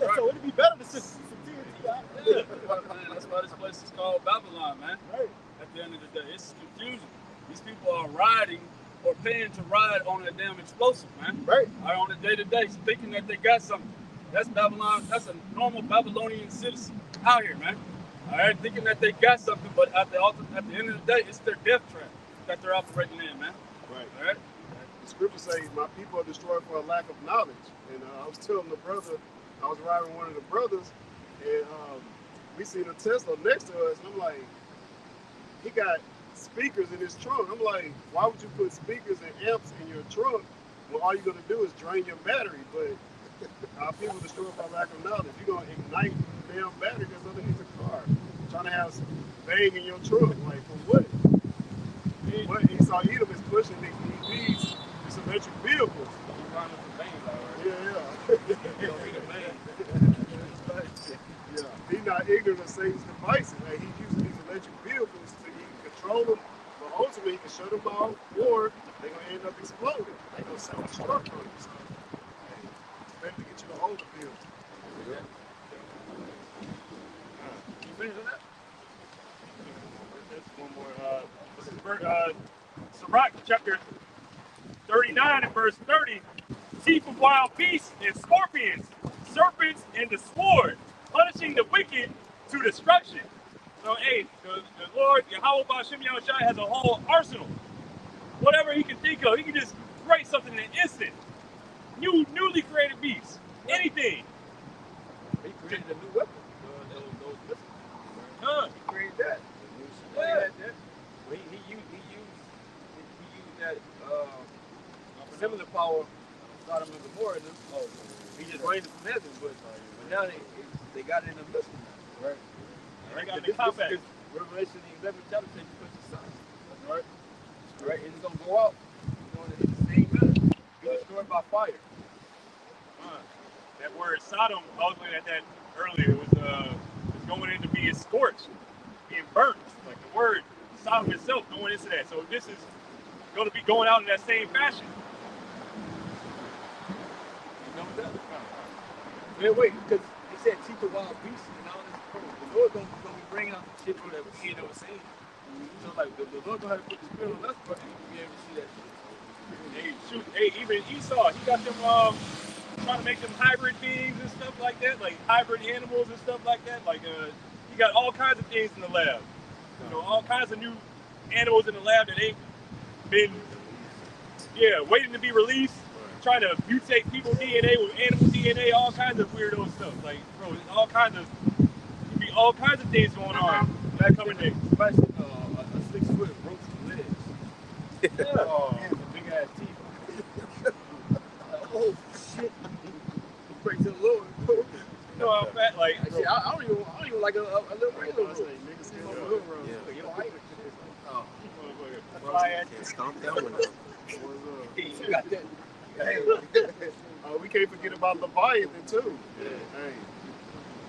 Yeah, right. So it'd be better to sit some TNT out. Yeah. That's why this place is called Babylon, man. Right. At the end of the day, it's confusing. These people are riding or paying to ride on a damn explosive, man. Right. Are on a day-to-day, thinking that they got something. That's Babylon. That's a normal Babylonian citizen out here, man. All right, thinking that they got something, but at the end of the day, it's their death trap that they're operating in, man. Right. All right. The scripture says, "My people are destroyed for a lack of knowledge." And I was telling the brother, I was riding with one of the brothers, and we seen a Tesla next to us, and I'm like, he got speakers in his trunk. I'm like, why would you put speakers and amps in your trunk when all you're gonna do is drain your battery? But our people destroyed by lack of knowledge. You're gonna ignite the damn battery that's underneath the car. Trying to have some bang in your trunk, like for what? But Esau Edom is pushing these EVs, these electric vehicles. Yeah, he's not ignorant of Satan's devices. Like, he's using these electric vehicles so he can control them, but ultimately he can shut them off, or they're gonna end up exploding. They're gonna self-destruct on you. So, hey, it's better to get you the older bill. You finish on that? There's one more. This is Sirach chapter 39 and verse 30. Teeth of wild beasts and scorpions, serpents and the sword, punishing the wicked to destruction. So, hey, the Lord, Yahweh Shem Yahushai, has a whole arsenal. Whatever he can think of, he can just create something in an instant. Newly created beasts. Anything. He created a new weapon. Those missiles. He created that. Yeah. Well, he used that similar power. Sodom and Gomorrah. He just raised it from heaven, but now they got it in the listen. Right. They got it in compact. Revelation 11 chapter says you put the sun. That's right. Right, and it's gonna go out. It's going to hit the same manner. Be destroyed by fire. That word Sodom, I was looking at that earlier. It was going into being scorched, being burnt. Like the word Sodom itself going into that. So this is going to be going out in that same fashion. know what that? Man, wait, because they said teach the wild beasts and all this. The Lord gonna be bringing out the shit that we ain't never seen. So like the Lord gonna have to put the spirit on us, but you be able to see that shit. Hey, shoot, hey, even Esau, he got them trying to make them hybrid things and stuff like that, like hybrid animals and stuff like that. Like he got all kinds of things in the lab. You know, all kinds of new animals in the lab that ain't been, waiting to be released. Trying to mutate people's DNA with animal DNA, all kinds of weirdo stuff. Like, bro, there's all kinds of things going on in that coming day. Especially a 6 foot roach legs. Oh, big ass teeth. Oh shit! Pray to the Lord. You know how fat, like, Shit, I don't even like a little regular roach. Can't stomp that one out. You got that. We can't forget about Leviathan too. Hey,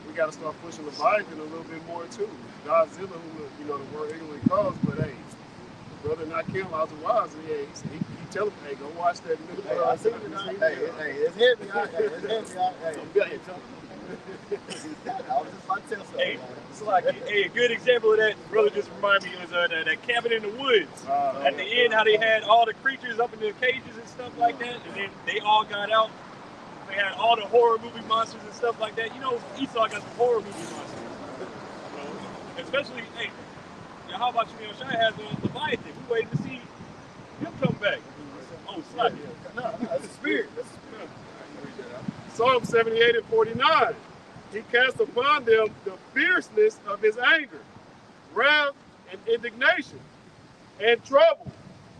we got to start pushing Leviathan a little bit more too. Godzilla, who the word England calls, but hey, brother not Kim, I was wise. He tell him, hey, go watch that new. Hey, I seen it. Hey, it's heavy out there. It's heavy out there. Go ahead, tell me. I was just about to tell something. hey, it's like, hey, a good example of that, brother, just reminded me was that cabin in the woods. At the end, how they had all the creatures up in the cages and stuff like that, and then they all got out. They had all the horror movie monsters and stuff like that. You know, Esau got some horror movie monsters. You know, especially, hey, how about you? Shai has Leviathan. We waiting to see him come back. Oh, slap. No, that's a spirit. That's a spirit. Psalm 78 and 49. He cast upon them the fierceness of his anger, wrath and indignation, and trouble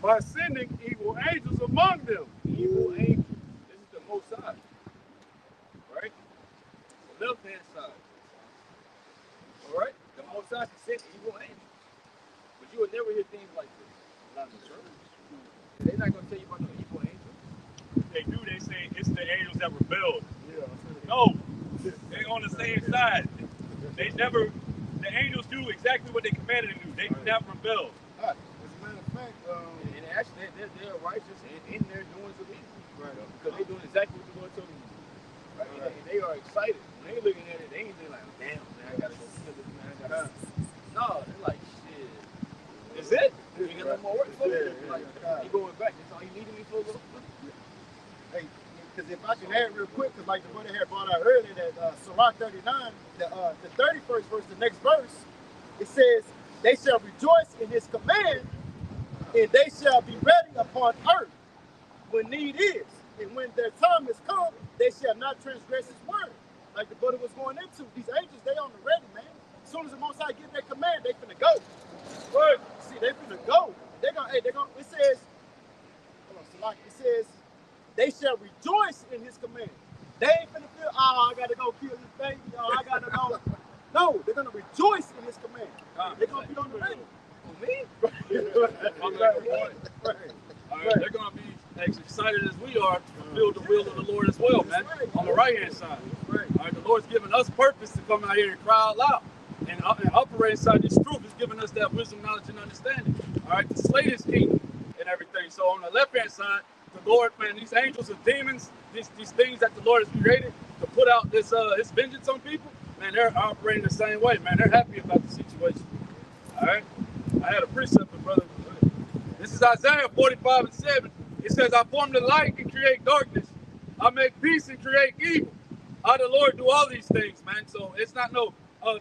by sending evil angels among them. Evil angels. This is the most side. Right? The left hand side. Alright? The most side sent evil angels. But you would never hear things like this. Not in the church. They're not going to tell you about no evil angels. They do, they say it's the angels that rebelled. No, they're on the same side. The angels do exactly what they commanded to do. They do not rebel. As a matter of fact, And actually, they're righteous in their doings of evil. Right. Because they're doing exactly what the Lord told them to do. Right? And they are excited. When they're looking at it, they ain't like, damn, man, I got to go kill this man. No, they're like, shit. Is it? You ain't got no more work for me. Like, you going back. That's all you needed me for, little. hey, because if I can add real quick, because like the brother had brought out earlier, that Sirach 39, the 31st verse, the next verse, it says, they shall rejoice in his command, and they shall be ready upon earth when need is. And when their time is come, they shall not transgress his word. Like the brother was going into, these angels, they on the ready, man. As soon as the Most High give their command, they finna go. Word. See, they finna go. It says, hold on, Sirach, it says, they shall rejoice in his command. They ain't finna feel, I gotta go kill this baby, I gotta go. No, they're gonna rejoice in his command. They're gonna be on the ready. For me? They're going to be as excited as we are to fulfill the will of the Lord as well, man. On the right-hand side. All right, the Lord's given us purpose to come out here and cry out loud. And operate inside this truth. He's giving us that wisdom, knowledge, and understanding. All right, to slay this kingdom and everything. So on the left-hand side, the Lord, man, these angels and demons, these things that the Lord has created to put out this his vengeance on people, man, they're operating the same way, man. They're happy about the situation. All right? I had a precept, brother. This is Isaiah 45 and 7. It says, I form the light and create darkness. I make peace and create evil. I, the Lord, do all these things, man. So it's not no, I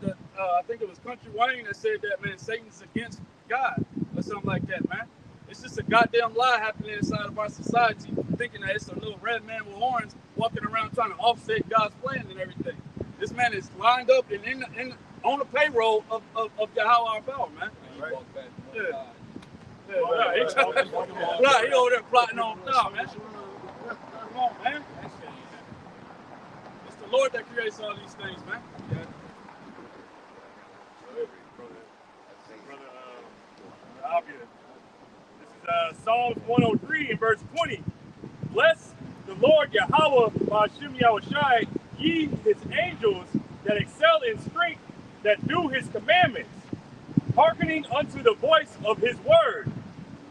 think it was Country Wayne that said that, man, Satan's against God or something like that, man. It's just a goddamn lie happening inside of our society, thinking that it's a little red man with horns walking around trying to offset God's plan and everything. This man is lined up and on the payroll of Yahweh our power, man. Right. Yeah. He over there plotting on, no, man. Come on, man. It's the Lord that creates all these things, man. Yeah. This is Psalms 103 and verse 20. Bless the Lord Yahweh Ba'ashem Yahushai, ye his angels that excel in strength, that do his commandments, hearkening unto the voice of his word.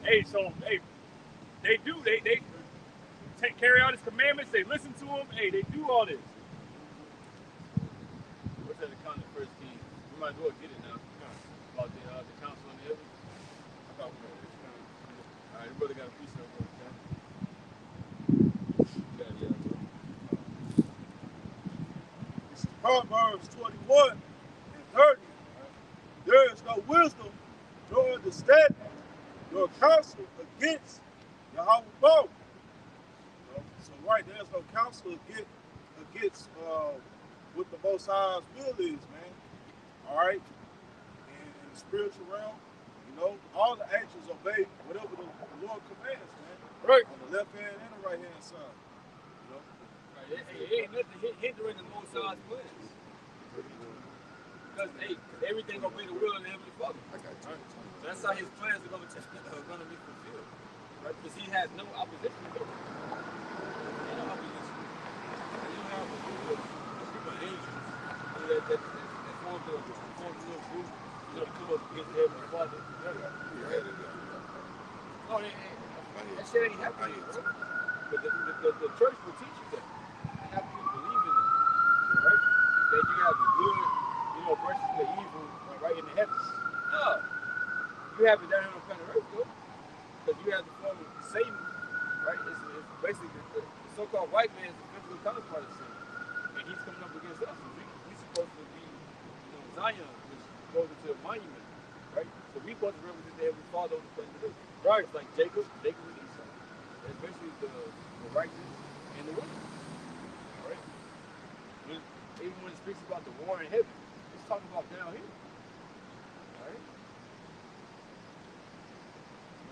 Hey, so hey, they carry out his commandments. They listen to him. Hey, they do all this. What's that account in First Kings? We might as well get it now. About the council in the heavens. All right, your brother got a piece of it. This is Proverbs 21 and 30. There is no wisdom nor understanding nor counsel against Yahweh Bo. So right, there's no counsel against what the Most High's will is, man. All right? And in the spiritual realm, you know, all the actions obey whatever the Lord commands, man. Right. On the left hand and the right hand side. You know? Right. It ain't nothing hindering the Most High's plans. Because everything gonna be the will of the Heavenly Father. So that's how his plans are gonna be fulfilled. Right? Because he has no opposition to it. Ain't no opposition. And you have a group of angels that form the little group, you know, to come up against the Heavenly Father. No, that shit ain't happening, bro. But the church will teach you that. You have to believe in it. Right? That you have the good, versus the evil right in the heavens. No. You have it down here on planet Earth, though. Because you have the form of Satan, right? It's basically the so-called white man is the physical counterpart of Satan. And he's coming up against us. We're supposed to be, Zion, which goes into a monument, right? So we're supposed to represent the Heavenly Father on the planet Earth. Right. It's like Jacob and Esau. It's basically the righteous and the wicked. All right? Even when it speaks about the war in heaven, it's talking about down here. All right?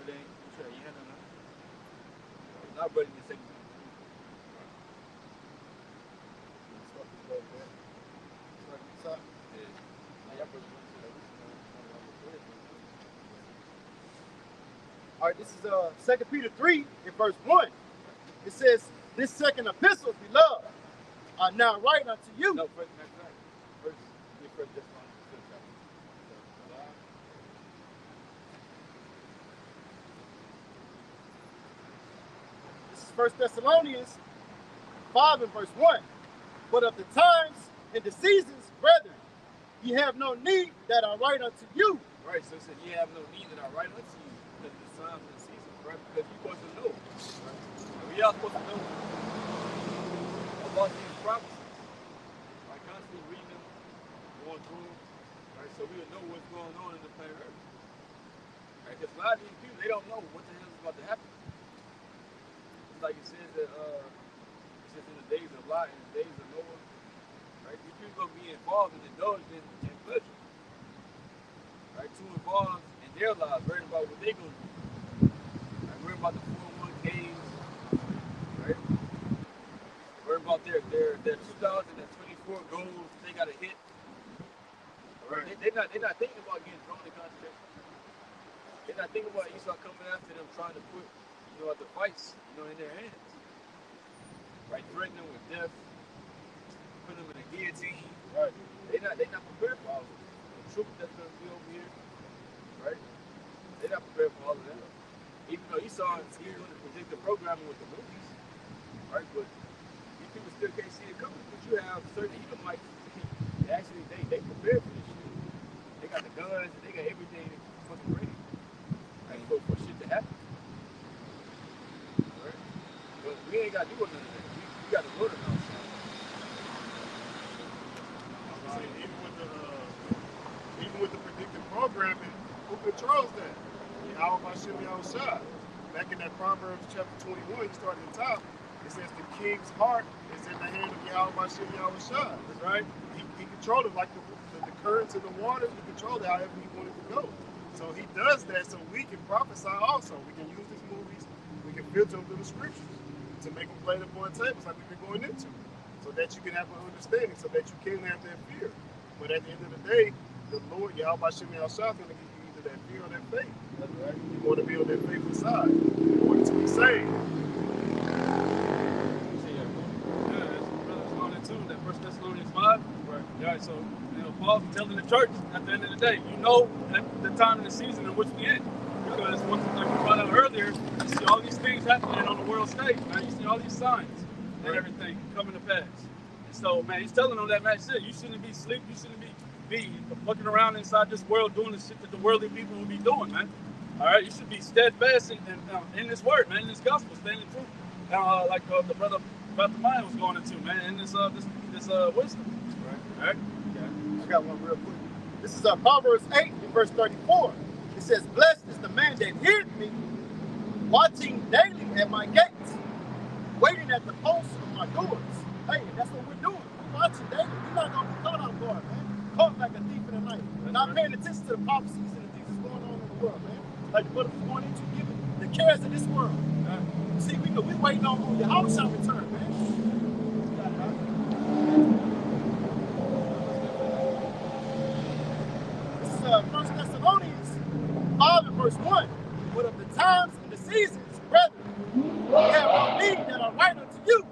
But then, sure, you had no. Not ready to say anything. All right, this is 2 Peter 3 in verse 1. It says, this second epistle, beloved, are now writing unto you. No, first just This is 1 Thessalonians 5 and verse 1. But of the times and the seasons, brethren, ye have no need that I write unto you. Right, so it said, ye have no need that I write unto you. Because the times and the seasons, right? Because you're supposed to know. Right? We are supposed to know about these prophecies. By constantly reading them, going through them, right? So we will know what's going on in the planet Earth. Right? Because a lot of these people, they don't know what the hell is about to happen. It's like it says that it's just in the days of Lot and the days of Noah. Right? These people gonna be involved and indulged in pleasure. Right? Too involved in their lives, worrying about what they're gonna do. Right? Worrying about the 401ks, right? Worrying about their 2024 goals they gotta hit. Right? They're not thinking about getting thrown in concentration. They're not thinking about Esau coming after them, trying to put, the fights, in their hands. Right? Threatening them with death, putting them in a guillotine. Right? They're not prepared for all of this. The truth that's gonna be over here, right? They're not prepared for all of that. Even though Esau is doing the predictive programming with the movies, right? But these people still can't see it coming. But you have certain Edomites, actually they prepared for this shit. They got the guns and they got everything for them ready. Right? For shit to happen. Right? But we ain't gotta do none of that. We got to vote on Even with the predictive programming, who controls that? Yahweh Hashem Yahushua. Back in that Proverbs chapter 21, you start at the top, it says the king's heart is in the hand of Yahweh Hashem Yahushua. That's right. He controlled it like the currents in the water. He controlled it however he wanted to go. So he does that so we can prophesy also. We can use these movies. We can filter them through the scriptures to make them play the board tables like we've been going into, so that you can have an understanding, so that you can have that fear. But at the end of the day, the Lord, Yahweh Shem Yahushua, is going to give you either that fear or that faith. That's right. You want to be on that faithful side in order to be saved. That 1 Thessalonians 5. Right. Yeah, so Paul's telling the church at the end of the day, you know at the time of the season in which we in. Because once, like we brought out earlier, you see all these things happening on the world stage, man. You see all these signs and everything coming to pass. And so, man, he's telling them that, man, shit, you shouldn't be sleeping, you shouldn't be looking around inside this world doing the shit that the worldly people will be doing, man. All right, you should be steadfast in this word, man, in this gospel, standing true. Like the brother Bartholomew was going into, man, in this wisdom. Right. All right. I got one real quick. This is Proverbs 8 in verse 34. It says, "Blessed is the man that hears me, watching daily at my gates, waiting at the posts of my doors." Hey, that's what we're doing. We're watching daily. We're not going to be caught off guard, man. Caught like a thief in the night. We're not paying attention to the prophecies and the things that's going on in the world, man. Like the brother was going into giving the cares of this world. See, we're waiting on the house shall return, man. This is 1 Thessalonians 5 and verse 1. "But of the times and the seasons, brethren, we have no need that are right unto you.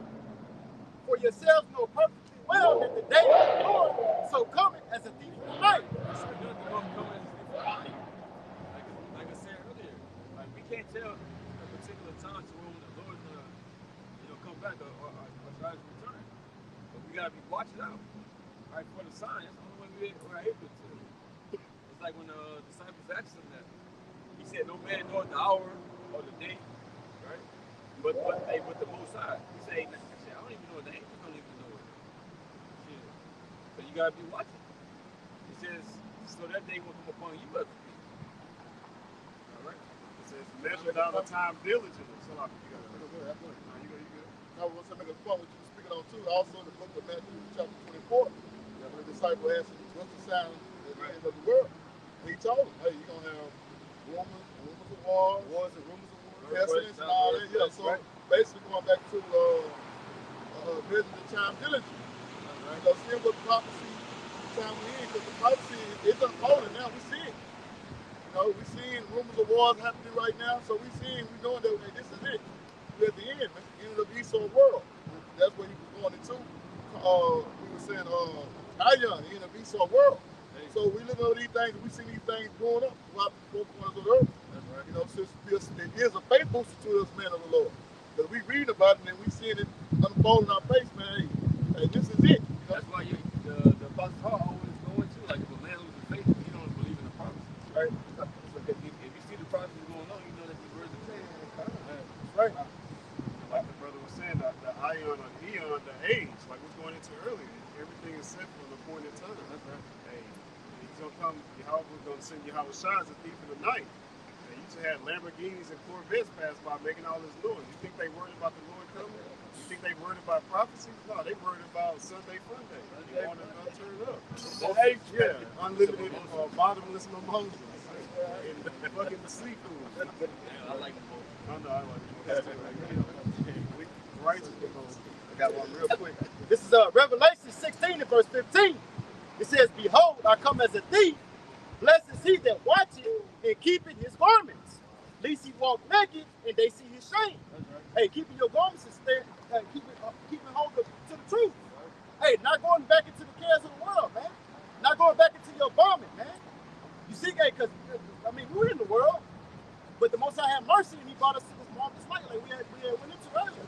For yourselves know perfectly well that the day of the Lord so cometh as a thief in the night." Like I said earlier, like we can't tell a particular time to when the Lord's gonna come back or try to return. But we gotta be watching out, right, for the signs. That's the only way we're able to. It's like when the disciples asked him that. He said, "No man knows the hour or the day," right? But the Most High. He said, "I don't even know the angels don't even know it." Shit. So you gotta be watching. He says, "So that day will come upon you as a thief." All right. It says, "Measure down the time diligently." So like, you got it. Good, good. No, you good. I was going to make a point what you were speaking on too. Also, the book of Matthew, chapter 24. When the disciple asked him, "What's the sound at the end of the world?" And he told him, "Hey, you're going to have rumors of wars, and rumors of wars, pestilence, and all that." Yeah, so basically going back to measure the time diligently. You know, seeing what the prophecy time we in, because the prophecy is unfolding now. We see it. You know, we're seeing rumors of wars happening right now, so we're knowing that hey, this is it. We're at the end, man. End of the Esau world. That's where he was going into. We were saying, Ion, the end of Esau world. So we look at these things, and we see these things growing up throughout the 4 corners of the earth. That's right. You know, since it is a faith booster to us, man of the Lord. Because we read about it and we seeing it unfold in our face, man. Hey, this is it. You know? That's why the Apostle Paul always go into, like, if a man loses faith, he don't believe in the prophecy. Right? So if you see the prophecy going on, you know that these words are saying. Right. Like the brother was saying, the ion or the eon, the age, like we're going into earlier, everything is set for the appointed time. That's right. Hey, he's gonna come, Yahweh's gonna send Yahweh Shai as a thief in the night. They used to have Lamborghinis and Corvettes pass by making all this noise. You think they worried about the Lord coming? You think they worried about prophecy? No, they worried about Sunday fun day. They want to turn up. Yeah, unlimited bottomless mimosas and fucking the seafood. I like them both. I know, I like them. Righteous mimosas. I got one real quick. This is Revelation 16 and verse 15. It says, "Behold, I come as a thief. Blessed is he that watcheth and keepeth his garments, lest he walk naked and they see his shame." Hey, keeping your garments and keeping hold to the truth. Hey, not going back into the cares of the world, man. Not going back into your vomit, man. You see, hey, because, I mean, we're in the world, but the Most High had mercy and he brought us to this marvelous light like we had went into earlier.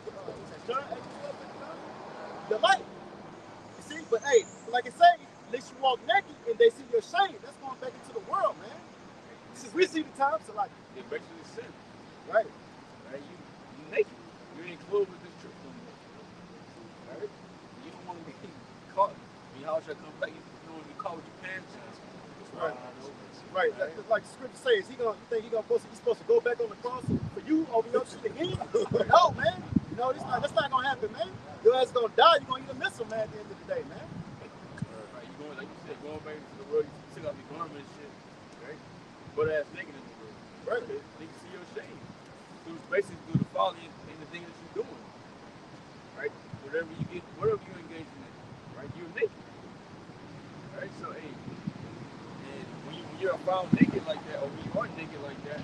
John 8:12, the light. You see, but hey, like I say, at least you walk naked and they see your shame. That's going back into the world, man. See, we see the times, so like, It makes you sin. right. Right? You naked. You ain't clothed with this truth no more. Right? You don't want to be caught. When your house shall come back, you don't want to be caught with your pants down. Right. Right. Like the scripture says, you think he's supposed to go back on the cross for you over your shit again? No, man. You know, that's not gonna happen, man. Your ass gonna die, you're gonna eat a missile, man, at the end of the day, man. Right? You going, like you said, going back into the world, you took off your garment and shit. Right? Butt ass naked in the world. Right. They can see your shame. So it's basically through the folly and the thing that you're doing. Right? Whatever you engage in, right? You're naked. Right? So hey, and when you're found naked like that, or when you are naked like that,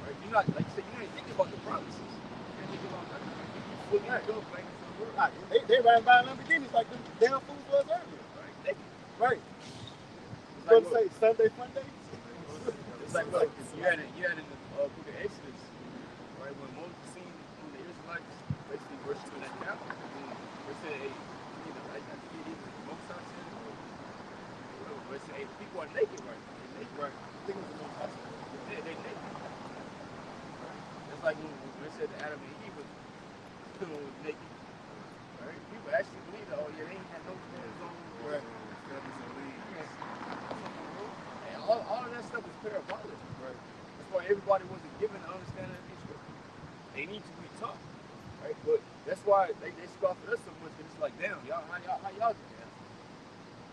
right? You're not, like you said, you ain't thinking about the promises. You're thinking about that. You fully go back into the world. Right. They riding by Lamborghinis like them damn fools was earlier. Right? Naked. Right. It's What like to say, Sunday fun day? It's like what? You had in book of Exodus, right? When Moses seen when the Israelites basically worshiping at the apple, they said, hey, you know, I think it is Moses said, but they say, hey, people are naked right now. They're naked. Right. I think it was the Moses said. Yeah, they're naked. Right? That's like when they said that Adam and Eve was naked. Right? People actually believe that, oh yeah, they ain't had no clothes on. Right. And all of that stuff is parabolic. Right. That's why everybody wasn't given the understanding of these scriptures. They need to be taught. Right? But that's why they scoff at us so much, because it's like, damn, y'all, how y'all do that?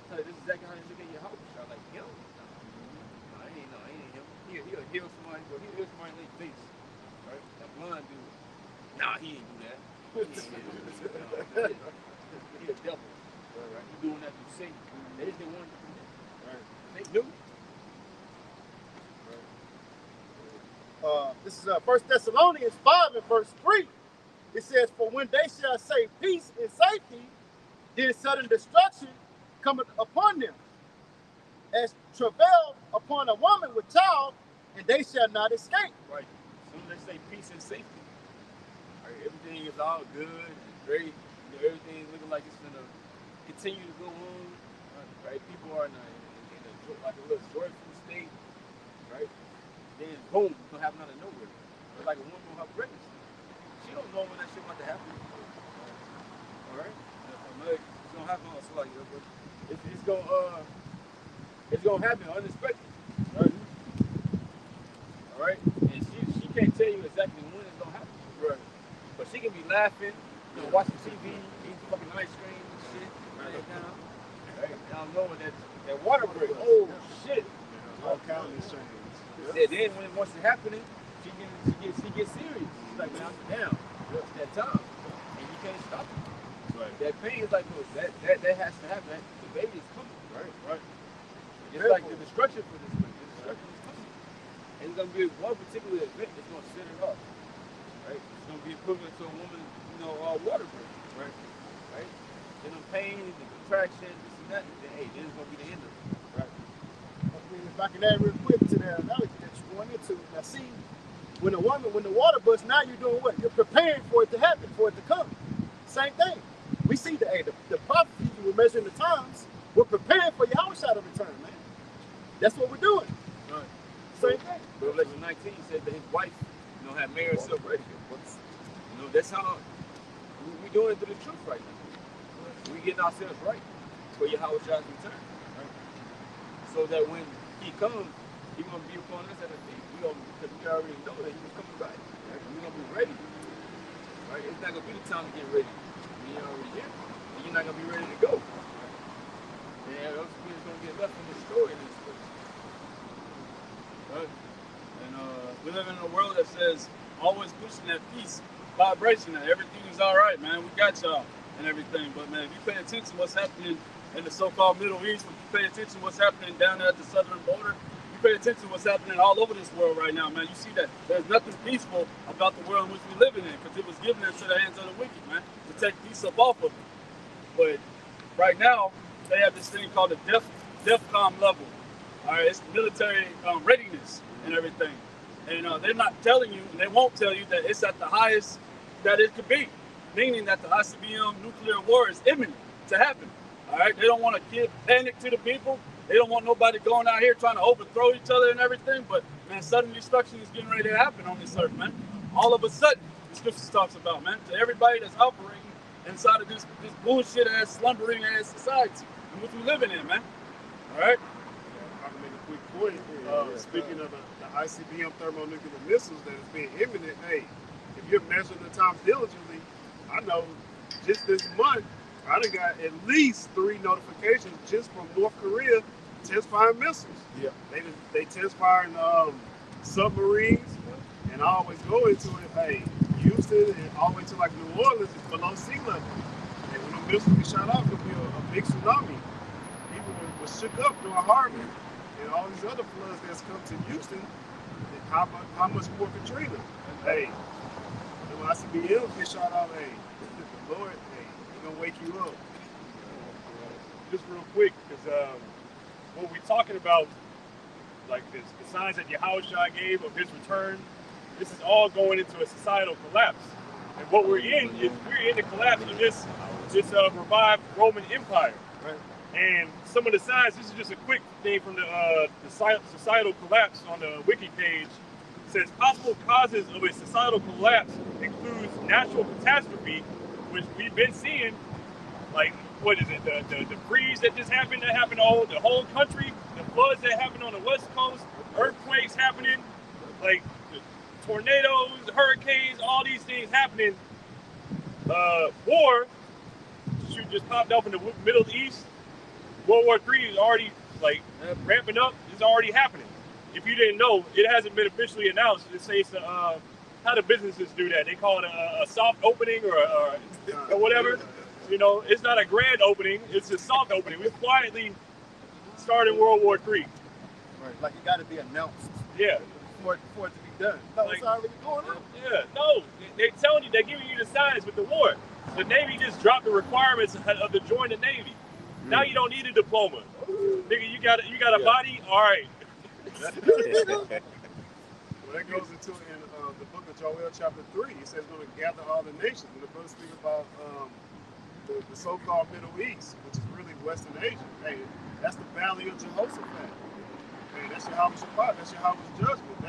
So this is exactly how they look at your house. Y'all like, him? No, I ain't him. He'll heal somebody, but he'll heal somebody in their face. Right? That blind dude. Nah, he ain't do that. He a devil. Right? He doing that to Satan. They just didn't want to do that. Right? They knew. This is 1 Thessalonians 5 and verse 3. It says, for when they shall say peace and safety, then sudden destruction cometh upon them, as travail upon a woman with child, and they shall not escape. Right. As soon as they say peace and safety, right, everything is all good and great. You know, everything is looking like it's going to continue to go on. Right? People are in a little joyful state. Right? Then boom, it's going to happen out of nowhere. It's like a woman with her pregnancy. She don't know when that shit about to happen. All right? It's going to happen on a slug. It's going to happen unexpected. Right? All right? And she can't tell you exactly when it's going to happen. Right? But she can be laughing, you know, watching TV, eating fucking ice cream and shit. Right? Right? And I know that water break. Oh, shit. All kinds of things. Yeah, then once it's happening, she gets serious. She's like, man, I'm down. It's that time. And you can't stop it. Right. That pain is like, that has to happen. The baby is coming. Right. It's like the destruction for this thing. The destruction is coming. And it's going to be one particular event that's going to set it up. Right? It's going to be equivalent to a woman, water break. Right? And the pain, the contraction, this and that, then, hey, this is going to be the end of it. Right? If I can add real quick to that analogy that you're going into. Now see, when the water busts, now you're doing what? You're preparing for it to happen, for it to come. Same thing. We see the prophecies, we're measuring the times. We're preparing for Yahushua to return, man. That's what we're doing. Right. Same thing. Revelation 19 said that his wife, had made herself ready. That's how we're doing it through the truth right now. We're getting ourselves right for Yahushua's return. Right? So that when he comes, he's going to be upon us at the feet. Because we already know that he was coming back. Right? We're going to be ready. Right? It's not going to be the time to get ready. You're already here. And you're not going to be ready to go. Right? And those people are going to get left in the story in this place. Right? And we live in a world that says, always pushing that peace vibration, that everything is all right, man. We got y'all and everything. But, man, if you pay attention to what's happening in the so-called Middle East, if you pay attention to what's happening down there at the southern border, you pay attention to what's happening all over this world right now, man. You see that there's nothing peaceful about the world in which we're living in, because it was given into the hands of the wicked, man, to take peace up off of them. But right now, they have this thing called the DEFCON level. All right, it's military readiness and everything. And they're not telling you, and they won't tell you that it's at the highest that it could be, meaning that the ICBM nuclear war is imminent to happen. All right, they don't want to give panic to the people. They don't want nobody going out here trying to overthrow each other and everything. But man, sudden destruction is getting ready to happen on this earth, man. All of a sudden, the scriptures talks about, man, to everybody that's operating inside of this bullshit ass, slumbering ass society in which we living in, man. All right. If I can make a quick point. Speaking of the ICBM thermonuclear missiles that is being imminent, hey, if you're measuring the time diligently, I know just this month, I done got at least 3 notifications just from North Korea test firing missiles. Yeah. They test firing submarines, and I always go into it, hey, Houston and all the way to like New Orleans is below sea level. And when the missiles get shot off, it'll be a big tsunami. People were shook up during Harvey and all these other floods that's come to Houston. How much more Katrina? Hey, when ICBM get shot off, hey, the Lord, hey, he's gonna wake you up. Just real quick, because when we're talking about like the signs that Yahushua gave of his return, this is all going into a societal collapse. And what we're in is we're in the collapse of this revived Roman Empire. Right. And some of the signs, this is just a quick thing from the societal collapse on the wiki page. It says possible causes of a societal collapse includes natural catastrophe, which we've been seeing, like, what is it, the freeze that just happened, that happened all the whole country, the floods that happened on the West Coast, earthquakes happening, like tornadoes, hurricanes, all these things happening. War just popped up in the Middle East. World War III is already ramping up. It's already happening. If you didn't know, it hasn't been officially announced. It says how do businesses do that? They call it a soft opening or whatever. You know, it's not a grand opening. It's a soft opening. We're quietly starting World War III. Right. Like it got to be announced. Yeah. For it to be done. No, it's already going on. Yeah. No, they're telling you, they're giving you the signs with the war. The Navy just dropped the requirements of to join the Navy. Now you don't need a diploma. Nigga, you got a body? All right. Well, that goes into the book of Joel chapter 3. It says it's going to gather all the nations. And the brother speaks about the so-called Middle East, which is really Western Asia. Hey, that's the Valley of Jehoshaphat. Hey, that's Yahweh's Shabbat. That's Yahweh's judgment.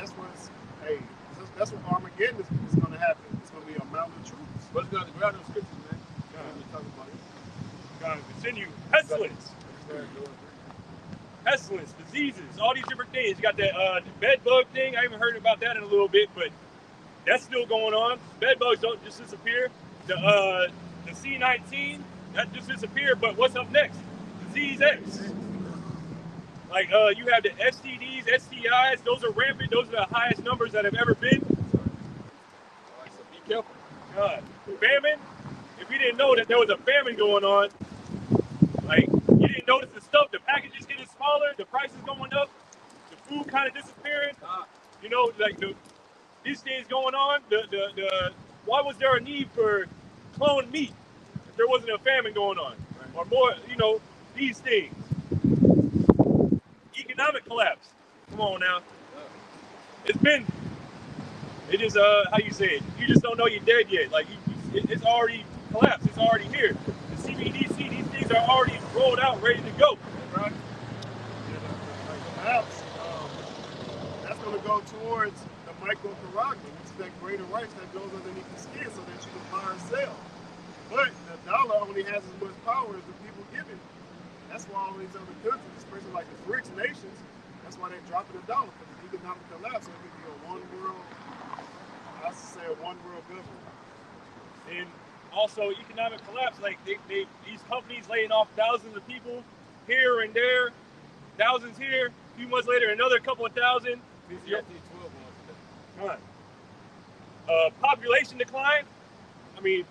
That's what Armageddon is going to happen. It's going to be a mountain of truths. What's going to grab those scriptures, man? God, continue. Pestilence. Pestilence, diseases, all these different things. You got that bed bug thing. I haven't heard about that in a little bit, but that's still going on. Bed bugs don't just disappear. The C-19, that just disappeared, but what's up next? Disease X. Like, you have the STDs, STIs. Those are rampant. Those are the highest numbers that have ever been. So be careful. God. Famine. If you didn't know that there was a famine going on, like, you didn't notice the stuff, the packages getting smaller, the prices going up, the food kind of disappearing. You know, like these things going on. Why was there a need for cloned meat if there wasn't a famine going on? Or more, you know, these things. Economic collapse. Come on now. It is, how you say it? You just don't know you're dead yet. Like, it's already collapsed. It's already here. The CBDC, these things are already rolled out, ready to go. Right? Perhaps that's going to go towards the microcaragma, which is that greater rights that goes underneath the skin so that you can buy or sell. But the dollar only has as much power as the people giving. That's why all these other countries, especially like the BRICS nations, that's why they're dropping the dollar for the economic collapse. So it could be a one world government. And also economic collapse, like these companies laying off thousands of people here and there, thousands here, a few months later, another couple of thousand. Population decline. I mean,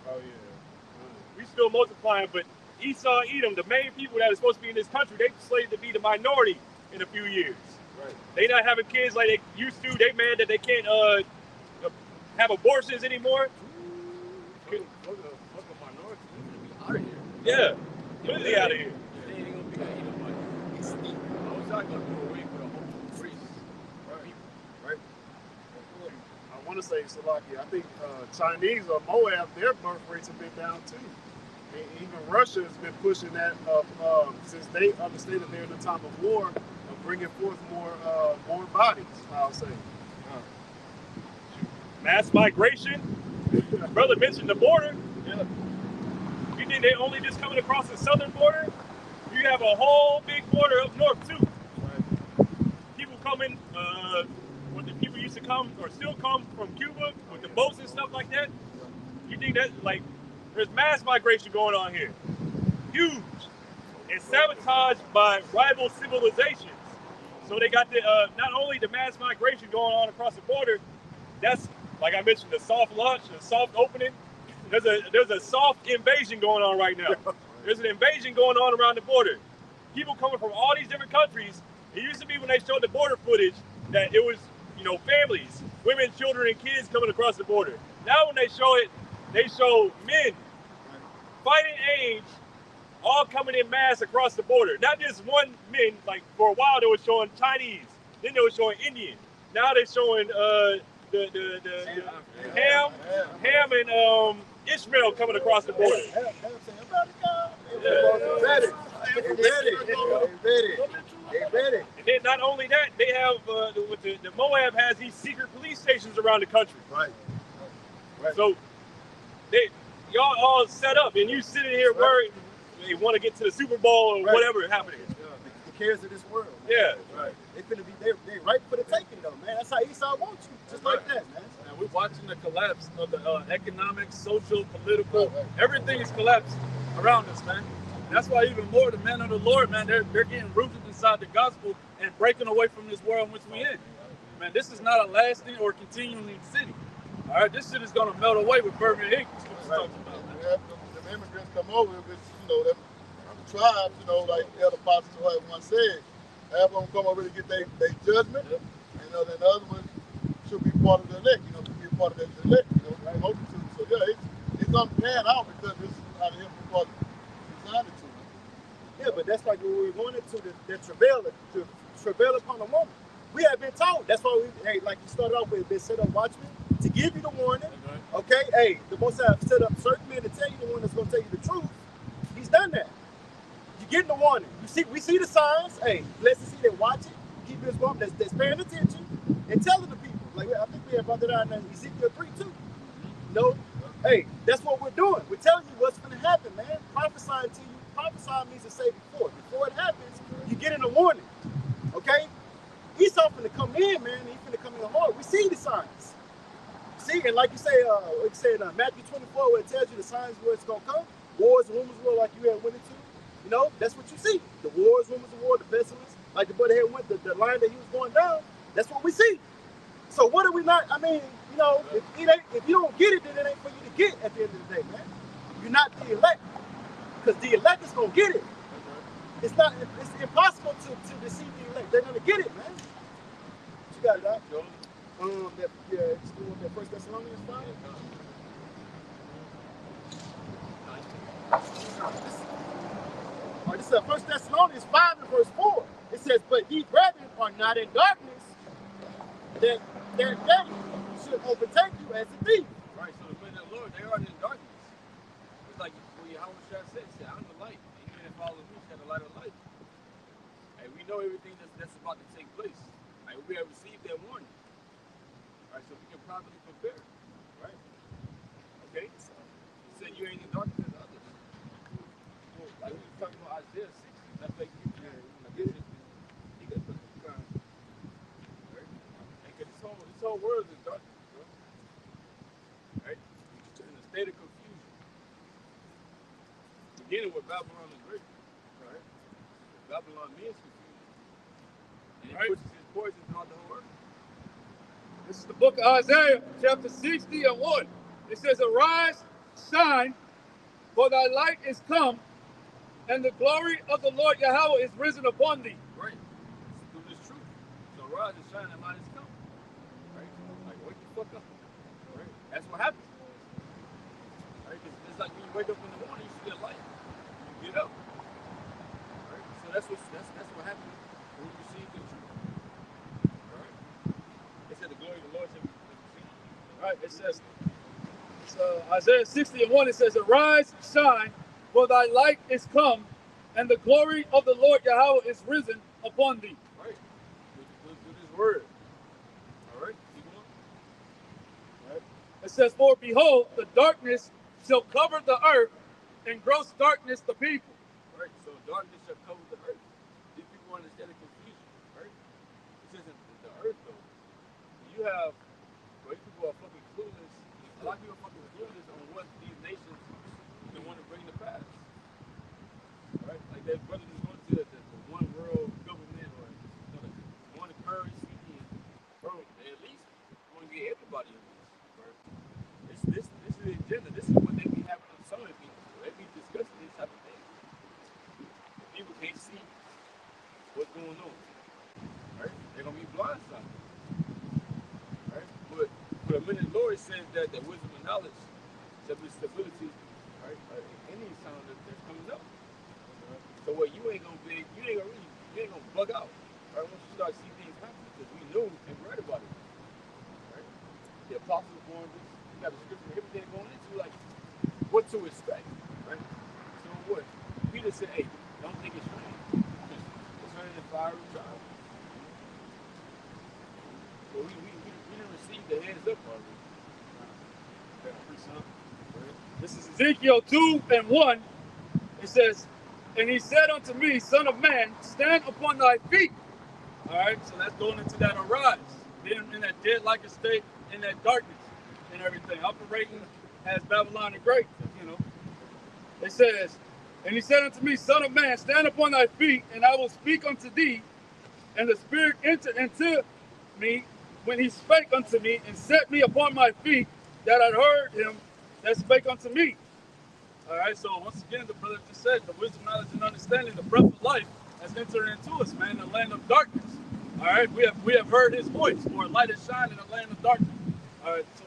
we still multiplying, but Esau, Edom, the main people that are supposed to be in this country, they slated to be the minority in a few years. Right. They not having kids like they used to. They mad that they can't have abortions anymore. Out of here. Yeah, completely out of here. They ain't gonna be that either, but it's steep. I was not gonna do away with a whole race. Right. I want to say Salaki. I think Chinese or Moab, their birth rates have been down too. And even Russia has been pushing that since they understand that they're in a time of war, of bringing forth more bodies. I'll say. Mass migration. Brother mentioned the border. Yeah. You think they only just coming across the southern border? You have a whole big border up north too. Right. People coming, when the people used to come or still come from Cuba with the boats and stuff like that. You think that, like, there's mass migration going on here. Huge. And sabotaged by rival civilizations. So they got the not only the mass migration going on across the border, that's, like I mentioned, the soft launch, the soft opening. There's a soft invasion going on right now. There's an invasion going on around the border. People coming from all these different countries. It used to be when they showed the border footage that it was, you know, families, women, children, and kids coming across the border. Now when they show it, they show men, fighting age, all coming in mass across the border. Not just one men, like for a while they were showing Chinese, then they were showing Indian. Now they're showing Ham and Ishmael coming across the border. And then not only that, they have the Moab has these secret police stations around the country. Right. So y'all all set up, and you sitting here worried they want to get to the Super Bowl or whatever happening. The cares of this world. Yeah. Right. They right for the taking though, man. That's how Esau wants you, just like that, man. And we're watching the collapse of the economic, social, political, everything is collapsing around us, man. And that's why even more the men of the Lord, man, they're getting rooted inside the gospel and breaking away from this world in which we in. Man, this is not a lasting or continuing city. All right, this shit is gonna melt away with Birmingham Higgins. Right. The immigrants come over, which them tribes, like the other apostles once said, half of them come over to get their judgment, and then the other ones should be part of the elect, to be part of the elect, multitude. So yeah, it's gonna pan out because this is how the heavenly Father designed it to. Yeah, but that's like when we were going into the travail upon a woman. We have been told. That's why like you started off with, been set up watchmen to give you the warning. Okay, hey, the Most High set up certain men to tell you the one that's gonna tell you the truth. He's done that. You're getting the warning. We see the signs. Hey, blessed to see that watch it, keep his woman that's paying attention and telling the people. Like I think we have brought that out in Ezekiel 3 too. Hey, that's what we're doing. We're telling you what's gonna happen, man. Prophesying to you. Prophesying means to say before. Before it happens, you get in a warning. Okay? Esau finna come in, man. He's finna come in hard. We see the signs. See, and like you say, in Matthew 24, where it tells you the signs where it's gonna come, wars and rumors of war, like you had went into, that's what you see. The wars, rumors of war, the pestilence, like the brother had went, the line that he was going down. That's what we see. So what are we not? I mean, if you don't get it, then it ain't for you to get at the end of the day, man. You're not the elect, because the elect is gonna get it. It's impossible to deceive the elect. They're gonna get it, man. You got it, Doc. It's doing that 1 Thessalonians 5. All right, this is 1 Thessalonians 5 and verse 4. It says, "But ye brethren are not in darkness, that their day should overtake you as a thief." Right, so the men of the Lord, they are in darkness. It's like what Yahweh said, I'm the light. And you that follow me shall the light of life. And we know everything that's about to take place. Right, we have received that warning. Right, so we can properly prepare. Right? Okay? He said you ain't in darkness as others. Like we were talking about Isaiah 60. That's like you can. He got the crime. Right? Because this whole world is darkness, bro. Right? In a state of confusion. Beginning with Babylon the Great. Right? Babylon means confusion. And it pushes his poison throughout the whole earth. This is the book of Isaiah, chapter 60 and 1. It says, "Arise, shine, for thy light is come, and the glory of the Lord Yahweh is risen upon thee." Right. Through this truth. So arise and shine, and light is come. Right? Like, wake the fuck up. Right? That's what happens. Right? It's like when you wake up in the morning, you see a light. You get up. Right? So that's what happens when you receive the truth. The glory of the Lord shall be seen. All right, it says, Isaiah 60 and 1, it says, "Arise, shine, for thy light is come, and the glory of the Lord Yahweh is risen upon thee." Right. With his word. All right, keep going. Right. It says, "For behold, the darkness shall cover the earth, and gross darkness the people." Right, so darkness shall cover the earth. These people understand the confusion, right? This isn't the earth, though. You have, people are fucking clueless. A lot of people are fucking clueless on what these nations want to bring to pass. Right? Like that brother is going to the one world government or the one currency. Bro, they at least want to get everybody in this. Right? This is the agenda. This is what they be having on some of the people. They be discussing these type of things. People can't see what's going on. Right? They're going to be blindsided. But the minute Lord says that the wisdom and knowledge shall be stability, right? In these times that's coming up. So what you ain't gonna bug out, right? Once you start seeing things happen, because we knew and read about it, right? right? So what? Peter said, hey, don't think it's strange. It's running the fiery trial. So we didn't receive the heads up already. This is Ezekiel 2:1. It says, and he said unto me, Son of man, stand upon thy feet. All right, so that's going into that arise. Being in that dead-like state, in that darkness and everything, operating as Babylon the Great, you know. It says, and he said unto me, Son of man, stand upon thy feet, and I will speak unto thee. And the Spirit entered into me when he spake unto me, and set me upon my feet, that I heard him that spake unto me. All right, so once again, the brother just said, the wisdom, knowledge, and understanding, the breath of life has entered into us, man, the land of darkness. All right, we have heard his voice, for a light is shining in the land of darkness. All right, so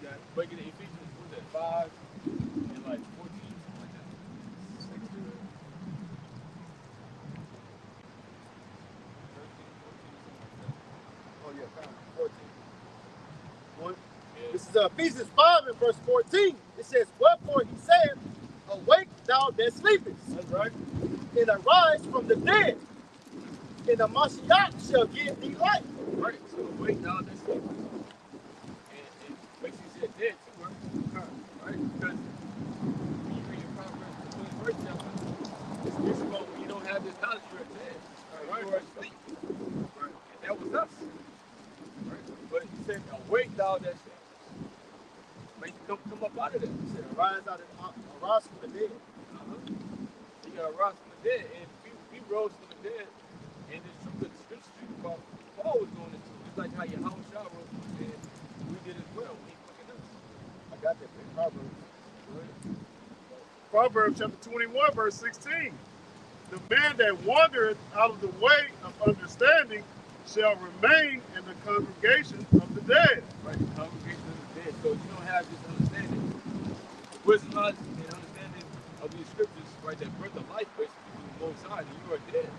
you got breaking the Ephesians, what is that, 5 and like 14, something like that. 6 to 13, 14, something like that. Oh yeah, 14. One. Yeah. This is Ephesians 5 and verse 14. It says, wherefore he said, awake thou that sleepest. That's right. And arise from the dead. And the Mashiach shall give thee life. Right, so awake thou that sleepest. And basically said dead too, right? Because when you read in Proverbs, the 21st chapter, it speaks about when you don't have this knowledge, you're dead. Right? You are asleep. Right? And that was us. Right? But he said, awake thou that sleepest. Make you come up out of there. He said, arise from the dead. You gotta rise from the dead. And we rose from the dead. And it's true that the scriptures speak about Paul was doing it too. Just like how Yahushua rose from the dead, we did as well. We fucking us. I got that in Proverbs. Proverbs chapter 21, verse 16. The man that wandereth out of the way of understanding shall remain in the congregation of the dead. Right, the congregation of the dead. So you don't have this understanding, the wisdom, knowledge, and understanding of these scriptures, right, that breath of life basically from the Most High, and you are dead.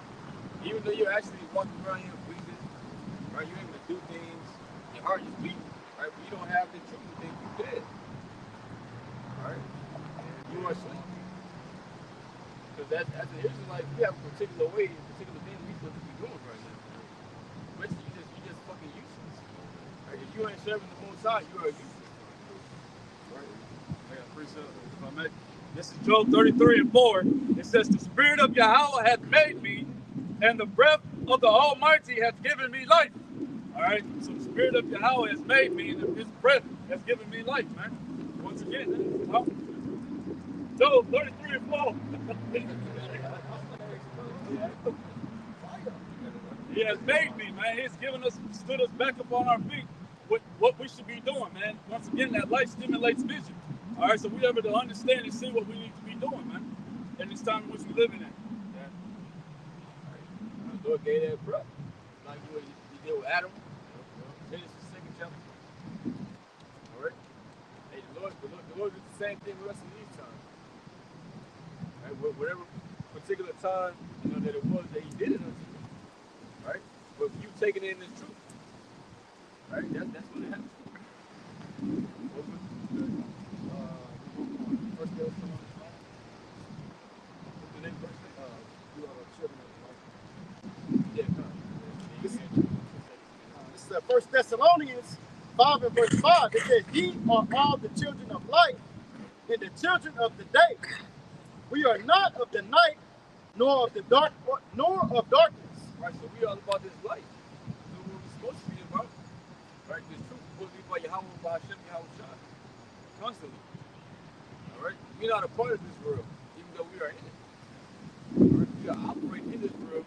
Even though you're actually walking around here breathing, right, you're able to do things, your heart is beating, right, but you don't have the truth, you think you're dead. Right? You are asleep. Because as an Israelite, we have a particular way, a particular thing we're supposed to be doing right now. Basically, you just fucking useless. Right? If you ain't serving the Most High, you are useless. Right? I got a precept, if I may. This is Job 33:4. It says, the Spirit of Yahweh hath made me, and the breath of the Almighty hath given me life. All right, so the Spirit of Yahweh has made me, and his breath has given me life, man. Once again, Job 33:4. He has made me, man. He's given us, stood us back up on our feet with what we should be doing, man. Once again, that light stimulates vision. All right, so we able to understand and see what we need to be doing, man, in this time in which we're living in. Yeah. The Lord gave that breath. Like he did with Adam. Genesis 2nd chapter. All right. Hey, the Lord did the same thing with us in these times. Right? Whatever particular time, that it was that he did it unto you. Right? But you taking it in this truth. Right? That's what it happens. First Thessalonians 5. What's the next verse? You are children of light. Yeah, come on. This is 1 Thessalonians 5 and verse 5. It says, ye are all the children of light and the children of the day. We are not of the night, nor of the dark, nor of darkness. Right, so we are about this light. This is what we're supposed to be about. Right, this truth is supposed to be by Yahweh, by Hashem, Yahushua. Constantly. All right, we're not a part of this world, even though we are in it. All right, we are operating in this world.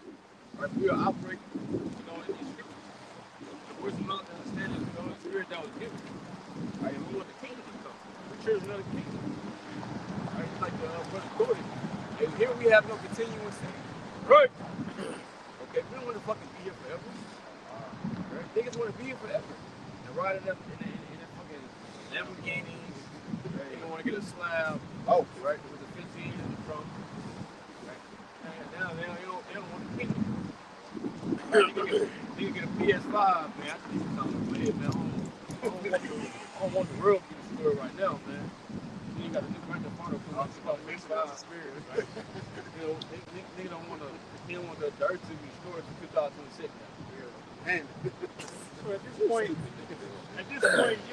Right, we are operating, in these scriptures. The wisdom, knowledge, and understanding, the Spirit that was given. Right, and we want the kingdom to come. We're children of the kingdom. Right, it's like Brother Cody. And here we have no continuous thing. Right. Okay, we don't want to fucking be here forever. Right? Niggas want to be here forever. And ride it up in a fucking Lamborghini. They don't want to get a slab. Oh, right, with the 15 in the front. Right. And now they don't want to keep it. Right, you can get a PS5, man. I think it's time to play it, man. I don't want the world to be destroyed right now, man. You got a new carnal. I was about to mention that as a spirit. Right? You know, they don't want to. He don't want the dirt to be stored to 2026 now. Man, So at this point, you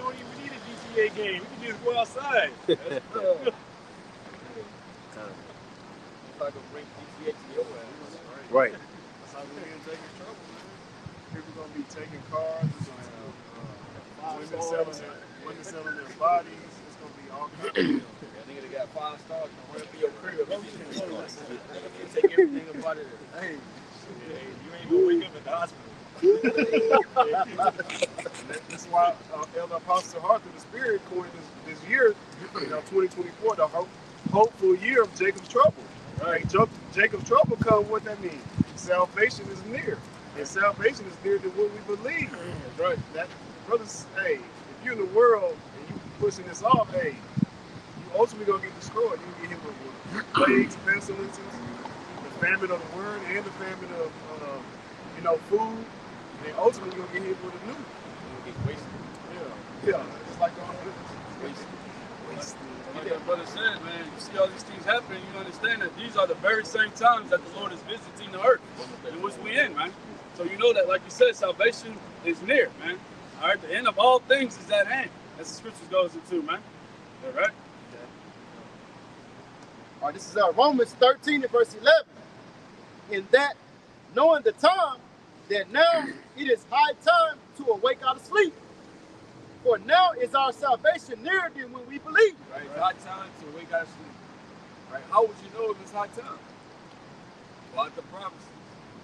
don't even need a GTA game. You can just go outside. If I could bring GTA to your ass. Right. that's how we're getting taking trouble, man. People gonna be taking cars. It's gonna have women selling their bodies. It's gonna be all kinds of deals. That nigga that got 5 stars gonna run up in your crib. Take everything about it. Hey, you ain't gonna wake up at the hospital. That's why Elder Apostle Arthur, the Spirit, coined this year, 2024, the hopeful year of Jacob's trouble. Right? Jacob's trouble comes. What that means? Salvation is near, and salvation is near to what we believe. Right. That, brothers, hey, if you're in the world and you pushing this off, hey, you ultimately gonna get destroyed. You get hit with plagues, pestilences, the famine of the word, and the famine of food. And ultimately, you're gonna get hit with a nuke. You're gonna get wasted. Yeah. It's like all Wasted. Like that brother said, man, you see all these things happening, you understand that these are the very same times that the Lord is visiting the earth in which we in, man. So you know that, like you said, salvation is near, man. All right, the end of all things is at hand, as the scriptures goes into, man. All right? All right, this is Romans 13 and verse 11. In that, knowing the time, that now it is high time to awake out of sleep. For now is our salvation nearer than when we believe. Right? It's high time to wake out of sleep. Right? How would you know if it's high time? Well, the prophecies.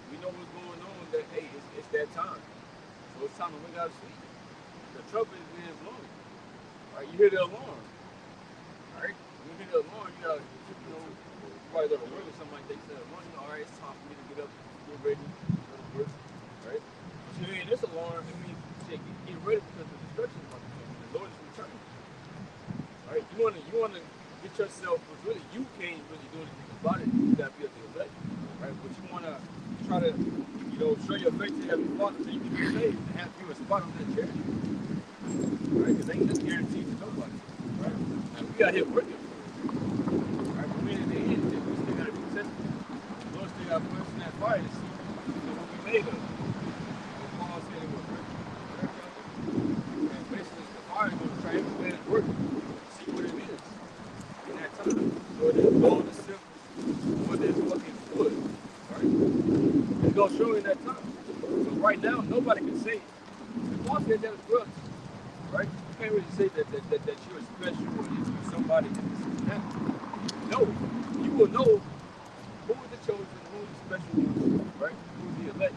We know what's going on, that, hey, it's that time. So it's time to wake out of sleep. The trumpet is being blown. Right? You hear the alarm. Right? You hear the alarm, you gotta, you probably go to work or something like that. You say, all right, it's time for me to get up, get ready, go to work. Right? But you hear this alarm, it means get ready because the destruction is about to come. The Lord is returning. All right? You wanna get yourself, because really you can't really do anything about it. You gotta be at the elect. Right? But you wanna try to, show your faith to Heavenly Father so you can be saved and have you a spot on that chair. Right? Because ain't this guaranteed to nobody. Right? And we out here working. Right? But we in the end, we still gotta be tested. The Lord still gotta put us in that fire to see what we made of. What Paul said it was. And basically the fire is gonna try every man's work. See what it is in that time. So it is gold and silver, or there's fucking wood. Right? It's gonna show you in that time. So right now nobody can say it. And Paul said that as well. Right? You can't really say that you're special or you're somebody that this and that. No. You will know who is the chosen, who is the special ones, right? Who is the elect.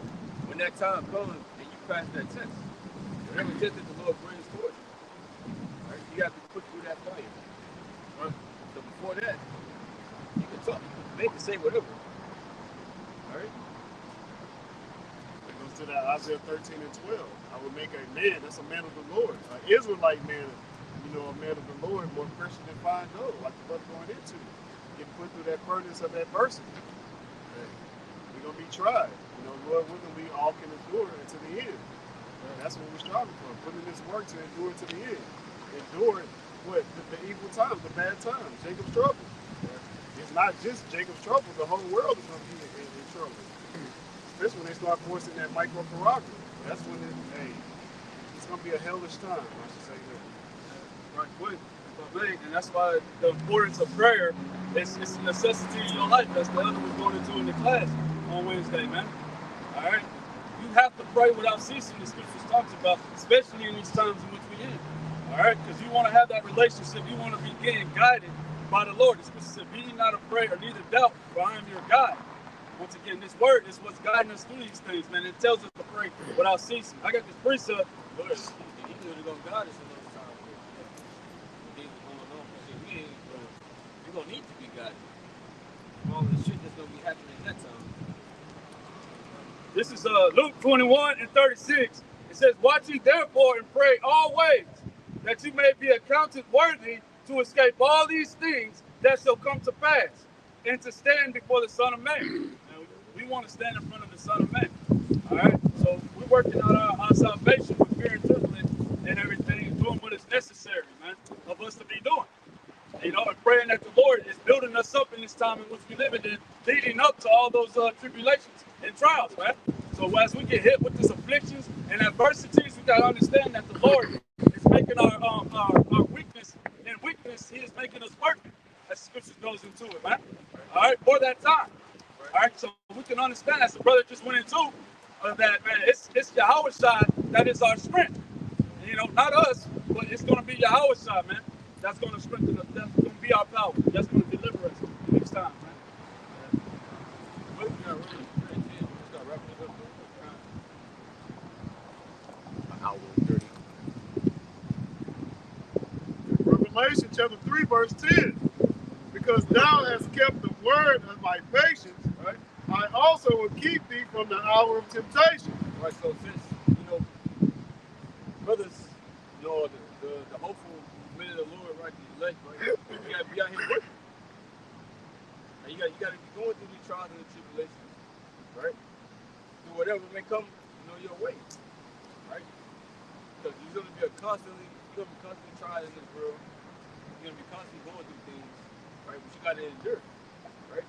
When that time comes and you pass that test. Whatever test that the Lord brings towards you. Right? You have to put through that fire. Right? So before that, you can talk, they can say whatever. Alright? It goes to that Isaiah 13 and 12. I will make a man, that's a man of the Lord, an Israelite man, a man of the Lord, more precious than fine gold, like the brother going into. Get put through that furnace of adversity. We're going to be tried. Lord willing, we all can endure unto the end. That's what we're striving for, putting this work to endure to the end. Endure what? The evil times, the bad times, Jacob's trouble. It's not just Jacob's trouble, the whole world is going to be in trouble. Especially when they start forcing that micro-prerogative. That's when it's going to be a hellish time, I should say that. Right, quick. And that's why the importance of prayer is a necessity in your life. That's the other was going into in the class on Wednesday, man. All right? You have to pray without ceasing, the scriptures talks about, especially in these times in which we're in. All right? Because you want to have that relationship. You want to be getting guided by the Lord. The scripture said, be not afraid or neither doubt, for I am your God. Once again, this word is what's guiding us through these things, man. It tells us to pray without ceasing. I got this precept. Lord, he knew to go God is in those times. You're going to need to be guided. All the shit that's going to be happening in that time. This is Luke 21 and 36. It says, watch ye therefore and pray always, that you may be accounted worthy to escape all these things that shall come to pass, and to stand before the Son of Man. Now, we want to stand in front of the Son of Man. All right? So we're working on our salvation with fear and trembling and everything, and doing what is necessary, man, of us to be doing. You know, and praying that the Lord is building us up in this time in which we live in, leading up to all those tribulations and trials, man. So as we get hit with these afflictions and adversities, we gotta understand that the Lord is making our weakness, and weakness, He is making us perfect. As the scripture goes into it, man. All right, for that time. All right, so we can understand, as the brother just went into, that man, it's Yahweh Shai that is our strength. You know, not us, but it's going to be Yahweh Shai, man. That's going to strengthen us. That's going to be our power. That's going to deliver us next time, man. What if we got ready to start wrapping this up? An hour and 30. Revelation chapter 3, verse 10. Because thou hast kept the word of my patience, right? I also will keep thee from the hour of temptation. Right, so since, brothers, the hopeful men of the Lord, right, the elect, right, you gotta be out here working. And you gotta be going through these trials and tribulations, right? Through whatever may come, your way, right? Because you're gonna be constantly tried in this world. You're gonna be constantly going through things, right? But you gotta endure, right?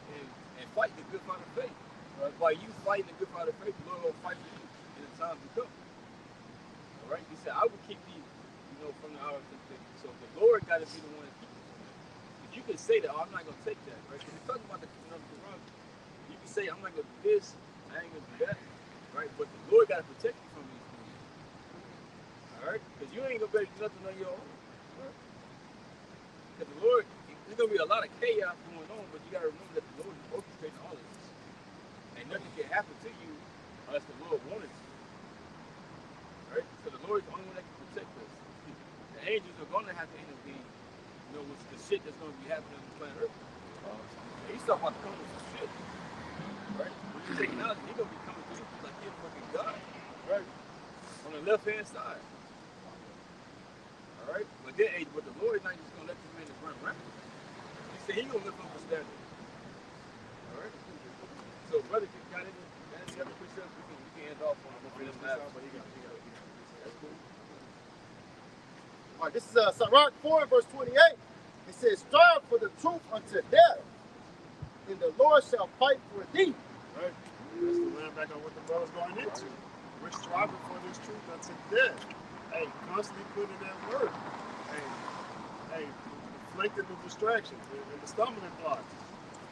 And fight the good fight of faith. Right? While you fighting the good fight of faith, the Lord will fight for you in the times to come. All right? He said, I will keep thee, from the hour of temptation. So the Lord got to be the one that keeps you. If you can say that, I'm not going to take that, right? Because we're talking about the Quran. You can say, I'm not going to do this, I ain't going to do that, right? But the Lord got to protect you from these things. All right? Because you ain't going to be able to do nothing on your own. Right? Because the Lord, there's going to be a lot of chaos going on, but you got to remember that the Lord is orchestrating all of this. And nothing can happen to you unless the Lord wanted to. Right? So the Lord is the only one that can protect us. The angels are going to have to intervene, with the shit that's going to be happening on the planet Earth. He's talking about coming with some shit. Right? When you take knowledge, he's going to be coming to you like you're a fucking God. Right? On the left hand side. All right? But the Lord is not just going to let you in and run around. He said he's going to lift up a standard. All right? So, brother, you got any other precepts? We can end off on them. That's cool. All right, this is Sirach 4, verse 28. It says, strive for the truth unto death, and the Lord shall fight for thee. Right. That's the land back on what the brother's going into. We're striving for this truth unto death. Hey, constantly putting that word. Hey, inflicting the distractions and the stumbling blocks.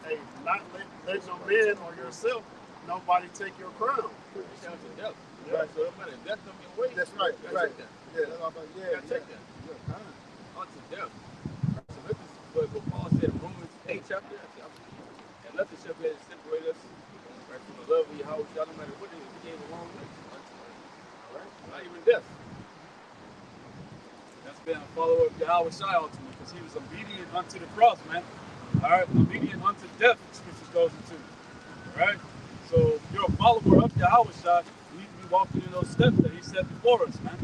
Hey, not let no man or yourself, nobody take your crown. It's down to death. Yeah. Right. So no matter if death comes your way, that's right. Right. Take that. Yeah, that's all about, you gotta take that. Unto death. So this is what Paul said in Romans 8 chapter. And nothing shall be able to separate us, right, from the love of Yahweh, no matter what it is, we gave the wrong way. Right? Not even death. That's been a follower of Yahweh Shai ultimately, because he was obedient unto the cross, man. All right, obedient unto death, the scripture goes into. All right, so if you're a follower of Yahweh Shai, you need to be walking in those steps that he set before us, man.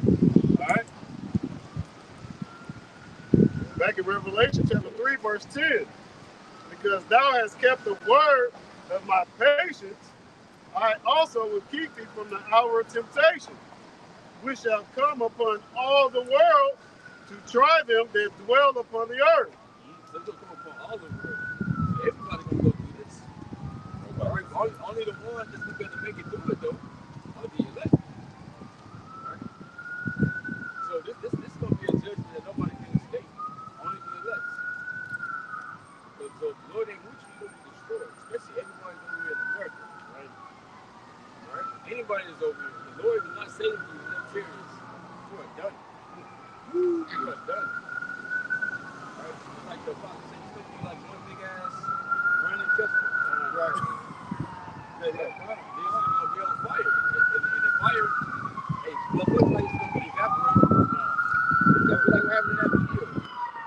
All right. Back in Revelation chapter 3, verse 10. Because thou hast kept the word of my patience, I also will keep thee from the hour of temptation, which shall come upon all the world to try them that dwell upon the earth. So it's going to come upon all the world. Everybody going to go through this. Only the ones that's going to make it through it, though, are the elect. Right? So this is going to be a judgment that nobody can escape. Only the elect. So the Lord ain't with you, you're going to be destroyed. Especially everybody over here in America. Right? Right? Anybody that's over here. The Lord is not saving you with no chariots. You are done. You are done. Right? It's like the Apostle said, you're going to be like one big ass running Tesla. Right. They're going to be on fire. And the fire, hey, motherfuckers like it's going to be evaporated. It's going to be like what happened in that video.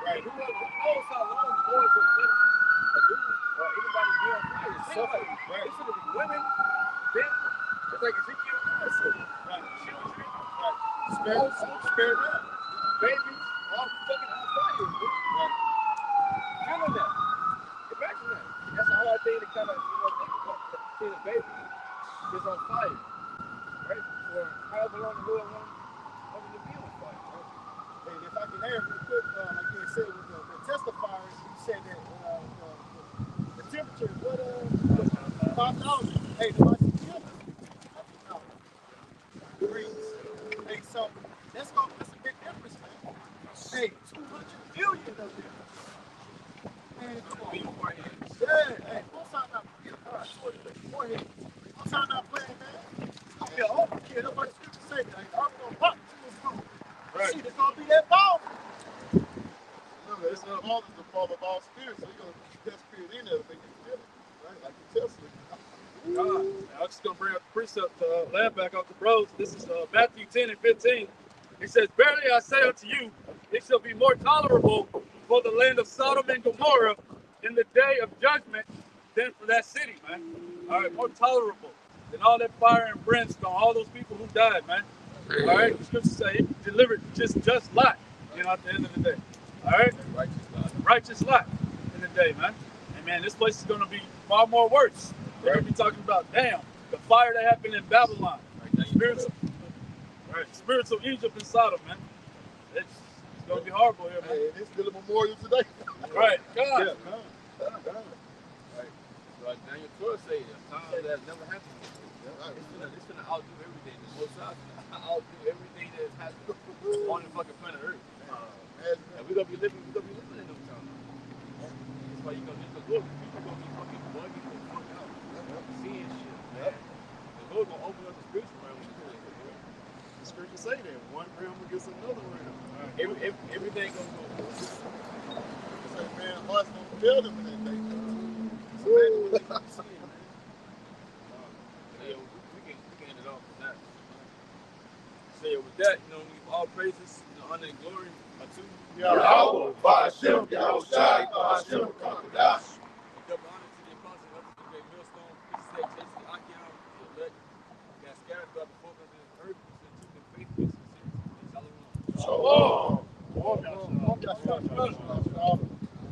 Right. Who knows how long the Lord's going to let a dude or anybody be on fire? Anybody. Right. It's going to be women, men, it's like Ezekiel. Right. Children. Right. Spared up. Babies, all fucking on fire. Right. Feeling that. Imagine that. That's a hard thing to kind of, think about. See the baby is on fire. Right? For however long the Lord wanted to be on fire. Right? And if I can add real quick, like you said, with the testifiers, said that the temperature is what 5,000. Hey, the Martian killed degrees. Hey, so that's a big difference, man. Hey, 200 billion of them. Man, come on. Yeah, hey, most time not playing. All right, go ahead. Most time not playing, man. It's gonna be an overkill. That's what the scripture say. Like, I'm gonna pop to this group. Right. See, it's gonna be that ball. Look, it's the Father is the Father of all spirits, so you're gonna keep that spirit in there to make it feel it, right? Like the Tesla. God. I'm just going to bring up the precept, land back out the bros. This is Matthew 10 and 15. It says, "Verily I say unto you, it shall be more tolerable for the land of Sodom and Gomorrah in the day of judgment than for that city," man. All right, more tolerable than all that fire and brimstone, all those people who died, man. All right, the scriptures say he delivered just Lot, you know, at the end of the day. All right, righteous Lot in the day, man. And man, this place is going to be far more worse. We're going to be talking about, damn, the fire that happened in Babylon. Spiritual Egypt and Sodom, man. It's going to be horrible here, man. Hey, it's still a memorial today. Right, God. Yeah, God. Right. Like Daniel 12 say, a time that has never happened before. It's gonna outdo everything. The Most High is gonna outdo everything that has happened on the fucking planet Earth. And we're gonna be living in those times. That's why you're gonna get the Lord. People gonna be fucking bugging the fuck out. Seeing shit, man. The Lord gonna open up the spiritual realm. The scripture say that one realm against another realm. Everything gonna go. Say, man, hearts gonna fail them in that day. So, man, what they seeing, man. Yeah, we can end it off with that. So yeah, with that, you know, we give all praises, honor and glory unto Yahweh, Ba'ashem, Yahushai, Ba'ashem, Kakadash. double honor to the apostle of the great millstone. This is that Chase the Achion, the elect, got scattered throughout the four corners of the earth, and took them faithfully, sincerely, and shalom. Shalom. Shalom.